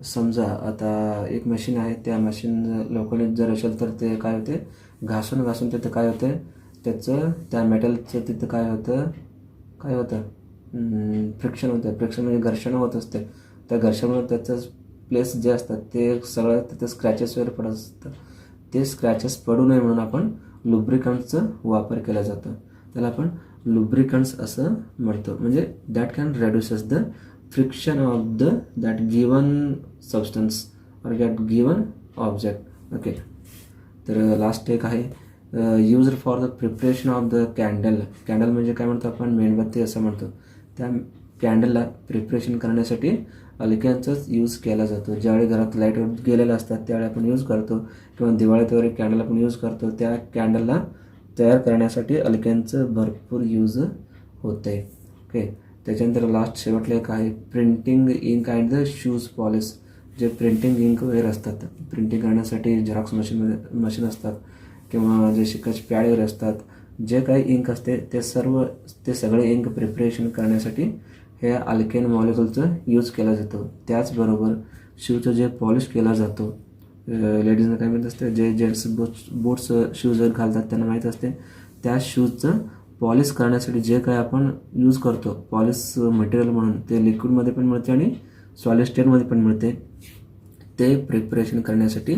समजा आता एक मशीन आहे, त्या मशीन लोखंडी जर असेल तर ते काय होते, घासून तिथं काय होतं, त्याचं त्या मेटलचं तिथं काय होतं फ्रिक्शन होतं. फ्रिक्शन म्हणजे घर्षण होत असते. त्या घर्षणामुळे त्याचं प्लेस जे असतात ते सगळं तिथं स्क्रॅचेस वगैरे पडत असतं. ते स्क्रॅचेस पडू नये म्हणून आपण लुब्रिकंट्सचा वापर केला जातो. त्याला आपण लुब्रिकंट्स असं म्हणतो. म्हणजे that can reduces the friction of that given substance or that given object. Okay, तर लास्ट एक आहे used for the preparation of the candle. Candle म्हणजे काय म्हणतो आपण, मेणबत्ती असं म्हणतो. त्या कॅन्डलला प्रिपरेशन करण्यासाठी अल्केनचाच यूज केला जातो. ज्यावेळी घरात लाईट गेलेल्या असतात त्यावेळी आपण यूज करतो, किंवा दिवाळीत वगैरे कॅन्डल आपण यूज करतो. त्या कॅन्डलला तयार करण्यासाठी अल्केनचं भरपूर यूज होतं आहे. ओके, त्याच्यानंतर लास्ट शेवटला एक आहे printing ink and the shoes polish. जे प्रिंटिंग इंक वगैरे असतात, प्रिंटिंग करण्यासाठी झेरॉक्स मशीन असतात किंवा जे शिकायचे पॅड वगैरे असतात, जे काही इंक असते ते सगळे इंक प्रिपरेशन करण्यासाठी हे अल्केन मॉलिक्यूलचं यूज केला जातो. त्याचबरोबर शूचं जे पॉलिश केला जातो, लेडीजनं काय माहीत असते, जे जेंट्स बूट्स शूज घालतात त्यांना माहीत असते, त्या शूजचं पॉलिश करण्यासाठी जे काय आपण यूज करतो पॉलिश मटेरियल म्हणून, ते लिक्विडमध्ये पण मिळते आणि सॉलिड स्टेटमध्ये पण मिळते. ते प्रिपरेशन करण्यासाठी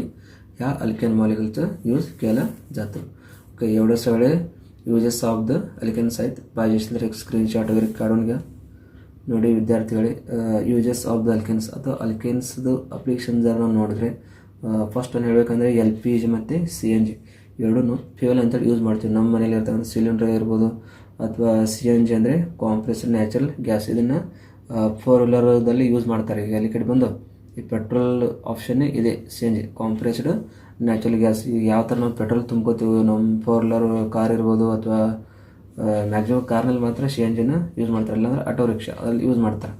ह्या अल्केन मॉलिक्यूलचं यूज केलं जातं. ओके, एवढे सगळे यूजेस ऑफ द अल्केन्स आहेत. पाहिजे असेल तर एक स्क्रीनशॉट वगैरे काढून घ्या. ನೋಡಿ ವಿದ್ಯಾರ್ಥಿಗಳೇ, ಯೂಜಸ್ ಆಫ್ ದ ಅಲ್ಕೆನ್ಸ್ ಅಥವಾ ಅಲ್ಕೆನ್ಸ್ದು ಅಪ್ಲಿಕೇಶನ್ ಜರ ನಾವು ನೋಡಿದ್ರೆ, ಫಸ್ಟ್ ಒಂದು ಹೇಳಬೇಕಂದ್ರೆ LPG ಮತ್ತು CNG ಎರಡೂ ಫ್ಯೂಯಲ್ ಅಂತೇಳಿ ಯೂಸ್ ಮಾಡ್ತೀವಿ. ನಮ್ಮ ಮನೇಲಿ ಇರ್ತಕ್ಕಂಥ ಸಿಲಿಂಡರ್ ಇರ್ಬೋದು, ಅಥವಾ CNG ಅಂದರೆ ಕಾಂಪ್ರೆಸ್ಡ್ ನ್ಯಾಚುರಲ್ ಗ್ಯಾಸ್. ಇದನ್ನು 4 ವೀಲರ್ದಲ್ಲಿ ಯೂಸ್ ಮಾಡ್ತಾರೆ. ಈಗ ಅಲ್ಲಿ ಕಡೆ ಬಂದು ಈ ಪೆಟ್ರೋಲ್ ಆಪ್ಷನ್ನೇ ಇದೆ CNG, ಕಾಂಪ್ರೆಸ್ಡ್ ನ್ಯಾಚುರಲ್ ಗ್ಯಾಸ್. ಈಗ ಯಾವ ಥರ ನಾವು ಪೆಟ್ರೋಲ್ ತುಂಬ್ಕೋತೀವಿ, ನಮ್ಮ ಫೋರ್ ವೀಲರ್ ಕಾರ್ ಇರ್ಬೋದು ಅಥವಾ ಮ್ಯಾಕ್ಸಿಮಮ್ ಕಾರ್ನಲ್ಲಿ ಮಾತ್ರ ಸಿ ಎನ್ ಜಿನ ಯೂಸ್ ಮಾಡ್ತಾರೆ, ಇಲ್ಲಾಂದ್ರೆ ಆಟೋ ರಿಕ್ಷಾ ಅದ್ರಲ್ಲಿ ಯೂಸ್ ಮಾಡ್ತಾರೆ.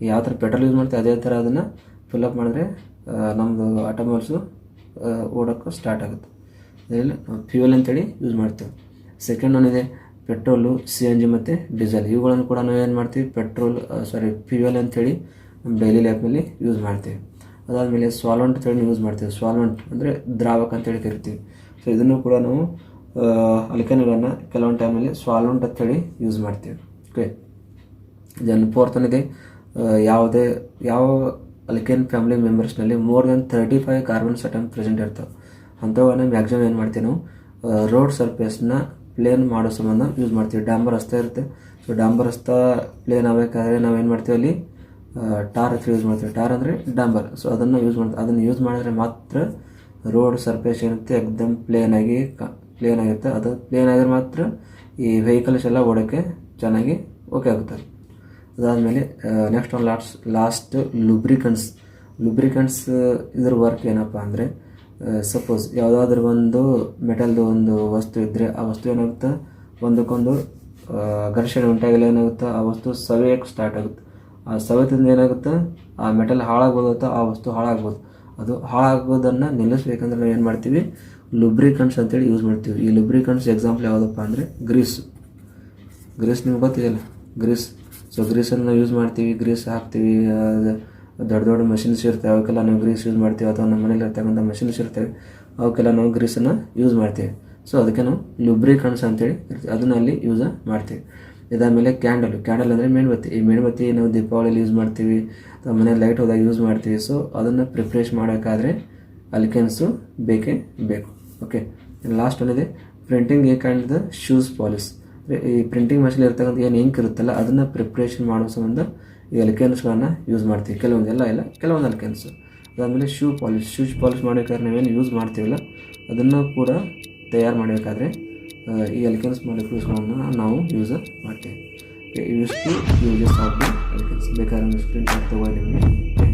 ಯಾವ ಥರ ಪೆಟ್ರೋಲ್ ಯೂಸ್ ಮಾಡ್ತೀವಿ ಅದೇ ಥರ ಅದನ್ನು ಫಿಲ್ಲಪ್ ಮಾಡಿದ್ರೆ ನಮ್ಮದು ಆಟೋಮೊಬೈಲ್ಸು ಓಡೋಕ್ಕೆ ಸ್ಟಾರ್ಟ್ ಆಗುತ್ತೆ. ಅದರಲ್ಲಿ ಫ್ಯೂಯಲ್ ಅಂತೇಳಿ ಯೂಸ್ ಮಾಡ್ತೀವಿ. Second one petrol, C N G ಮತ್ತು ಡೀಸೆಲ್. ಇವುಗಳನ್ನು ಕೂಡ ನಾವು ಏನು ಮಾಡ್ತೀವಿ, ಫ್ಯೂಯಲ್ ಅಂತೇಳಿ ನಮ್ಮ ಡೈಲಿ ಲೈಫ್ನಲ್ಲಿ ಯೂಸ್ ಮಾಡ್ತೀವಿ. ಅದಾದಮೇಲೆ ಸಾಲ್ವೆಂಟ್ ಅಂತೇಳಿ ಯೂಸ್ ಮಾಡ್ತೀವಿ. ಸಾಲ್ವೆಂಟ್ ಅಂದರೆ ದ್ರಾವಕ ಅಂತೇಳಿ ಕರಿತೀವಿ. ಸೊ ಇದನ್ನು ಕೂಡ ನಾವು ಅಲ್ಕೇನ್ಗಳನ್ನು ಕೆಲವೊಂದು ಟೈಮಲ್ಲಿ ಸಾಲ್ವೆಂಟ್ ಅಂತೇಳಿ ಯೂಸ್ ಮಾಡ್ತೀವಿ. ಓಕೆ, ದೆನ್ ಫೋರ್ತ್ ಯಾವ ಅಲ್ಕೇನ್ ಫ್ಯಾಮಿಲಿ ಮೆಂಬರ್ಸ್ನಲ್ಲಿ more than 35 carbons atom present ಇರ್ತವೆ. ಅಂಥವನ್ನ ಮ್ಯಾಕ್ಸಿಮಮ್ ಏನು ಮಾಡ್ತೀವಿ ನಾವು ರೋಡ್ ಸರ್ಫೇಸ್ನ ಪ್ಲೇನ್ ಮಾಡೋ ಸಂಬಂಧ ಯೂಸ್ ಮಾಡ್ತೀವಿ. ಡಾಂಬರ್ ರಸ್ತೆ ಇರುತ್ತೆ. ಸೊ ಡಾಂಬರ್ ರಸ್ತೆ ಪ್ಲೇನ್ ಆಗಬೇಕಾದ್ರೆ ನಾವೇನು ಮಾಡ್ತೀವಿ, ಅಲ್ಲಿ ಟಾರ್ ಯೂಸ್ ಮಾಡ್ತೀವಿ. ಟಾರ್ ಅಂದರೆ ಡಾಂಬರ್. ಸೊ ಅದನ್ನು ಯೂಸ್ ಮಾಡಿದ್ರೆ ಮಾತ್ರ ರೋಡ್ ಸರ್ಫೇಸ್ ಏನಿರುತ್ತೆ ಎಕ್ದಮ್ ಪ್ಲೇನ್ ಆಗಿರುತ್ತೆ. ಅದು ಪ್ಲೇನ್ ಆಗಿದ್ರೆ ಮಾತ್ರ ಈ ವೆಹಿಕಲ್ಸ್ ಎಲ್ಲ ಓಡೋಕ್ಕೆ ಚೆನ್ನಾಗಿ ಓಕೆ ಆಗುತ್ತೆ. ಅದಾದಮೇಲೆ ನೆಕ್ಸ್ಟ್ ಲಾಸ್ಟ್ ಲುಬ್ರಿಕಂಟ್ಸ್ ಇದ್ರ ವರ್ಕ್ ಏನಪ್ಪ ಅಂದರೆ, ಸಪೋಸ್ ಯಾವುದಾದ್ರೂ ಒಂದು ಮೆಟಲ್ದು ಒಂದು ವಸ್ತು ಇದ್ದರೆ ಆ ವಸ್ತು ಏನಾಗುತ್ತೆ, ಒಂದಕ್ಕೊಂದು ಘರ್ಷಣೆ ಉಂಟಾಗಲಿ ಏನಾಗುತ್ತೆ, ಆ ವಸ್ತು ಸವೆಯೋಕ್ಕೆ ಸ್ಟಾರ್ಟ್ ಆಗುತ್ತೆ. ಆ ಸವೆತದಿಂದ ಏನಾಗುತ್ತೆ, ಆ ಮೆಟಲ್ ಹಾಳಾಗ್ಬೋದು ಅಥವಾ ಆ ವಸ್ತು ಹಾಳಾಗ್ಬೋದು. ಅದು ಹಾಳಾಗೋದನ್ನು ನಿಲ್ಲಿಸ್ಬೇಕಂದ್ರೆ ನಾವು ಏನು ಮಾಡ್ತೀವಿ, ಲುಬ್ರಿಕಂಟ್ಸ್ ಅಂತೇಳಿ ಯೂಸ್ ಮಾಡ್ತೀವಿ. ಈ ಲುಬ್ರಿಕಂಟ್ಸ್ ಎಕ್ಸಾಂಪಲ್ ಯಾವುದಪ್ಪ ಅಂದರೆ ಗ್ರೀಸ್ ನಿಮ್ಗೆ ಗೊತ್ತಿದೆಯಲ್ಲ, ಗ್ರೀಸ್. ಸೊ ಗ್ರೀಸನ್ನು ನಾವು ಯೂಸ್ ಮಾಡ್ತೀವಿ, ಗ್ರೀಸ್ ಹಾಕ್ತೀವಿ. ದೊಡ್ಡ ಮಷಿನ್ಸ್ ಇರ್ತವೆ, ಅವಕ್ಕೆಲ್ಲ ನಾವು ಗ್ರೀಸ್ ಯೂಸ್ ಮಾಡ್ತೀವಿ. ಅಥವಾ ನಮ್ಮ ಮನೇಲಿ ಇರ್ತಕ್ಕಂಥ ಮಷಿನ್ಸ್ ಇರ್ತವೆ, ಅವಕ್ಕೆಲ್ಲ ನಾವು ಗ್ರೀಸನ್ನು ಯೂಸ್ ಮಾಡ್ತೀವಿ. ಸೊ ಅದಕ್ಕೆ ನಾವು ಲುಬ್ರಿಕಂಟ್ಸ್ ಅಂತೇಳಿ ಅದನ್ನು ಅಲ್ಲಿ ಯೂಸ್ ಮಾಡ್ತೀವಿ. ಇದಾದಮೇಲೆ ಕ್ಯಾಂಡಲ್ ಅಂದರೆ ಮೇಣಬತ್ತಿ. ಈ ಮೇಣಬತ್ತಿ ನಾವು ದೀಪಾವಳಿಯಲ್ಲಿ ಯೂಸ್ ಮಾಡ್ತೀವಿ, ಅಥವಾ ಮನೇಲಿ ಲೈಟ್ ಹೋದಾಗ ಯೂಸ್ ಮಾಡ್ತೀವಿ. ಸೊ ಅದನ್ನು ಪ್ರಿಪ್ರೇಷನ್ ಮಾಡೋಕ್ಕಾದರೆ ಅಲ್ಕೇನ್ಸು ಬೇಕೇ ಬೇಕು. Okay, last printing ink and shoes polish. ಈ ಪ್ರಿಂಟಿಂಗ್ ಮಷೀನ್ ಇರ್ತಕ್ಕಂಥ ಏನು ಇಂಕ್ ಇರುತ್ತಲ್ಲ ಅದನ್ನು ಪ್ರಿಪ್ರೇಷನ್ ಮಾಡೋ ಸಂಬಂಧ ಈ ಅಲ್ಕೇನ್ಸ್ಗಳನ್ನು ಯೂಸ್ ಮಾಡ್ತೀವಿ. ಕೆಲವೊಂದು ಅಲ್ಕೇನ್ಸು. ಅದಾದಮೇಲೆ ಶೂಸ್ ಪಾಲಿಶ್ ಮಾಡಬೇಕಾದ್ರೆ ನಾವೇನು ಯೂಸ್ ಮಾಡ್ತೀವಲ್ಲ ಅದನ್ನು ಕೂಡ ತಯಾರು ಮಾಡಬೇಕಾದ್ರೆ ಈ ಅಲ್ಕೇನ್ಸ್ ಮಾಲಿಕ್ಯೂಲ್ಸ್ಗಳನ್ನು ನಾವು ಯೂಸ್ ಮಾಡ್ತೀವಿ. Uses of the alkanes. ಬೇಕಾದ್ರೆ ಸ್ಕ್ರೀನ್ ಶಾಟ್ ತಗೊಳ್ಳಿ ನಿಮಗೆ.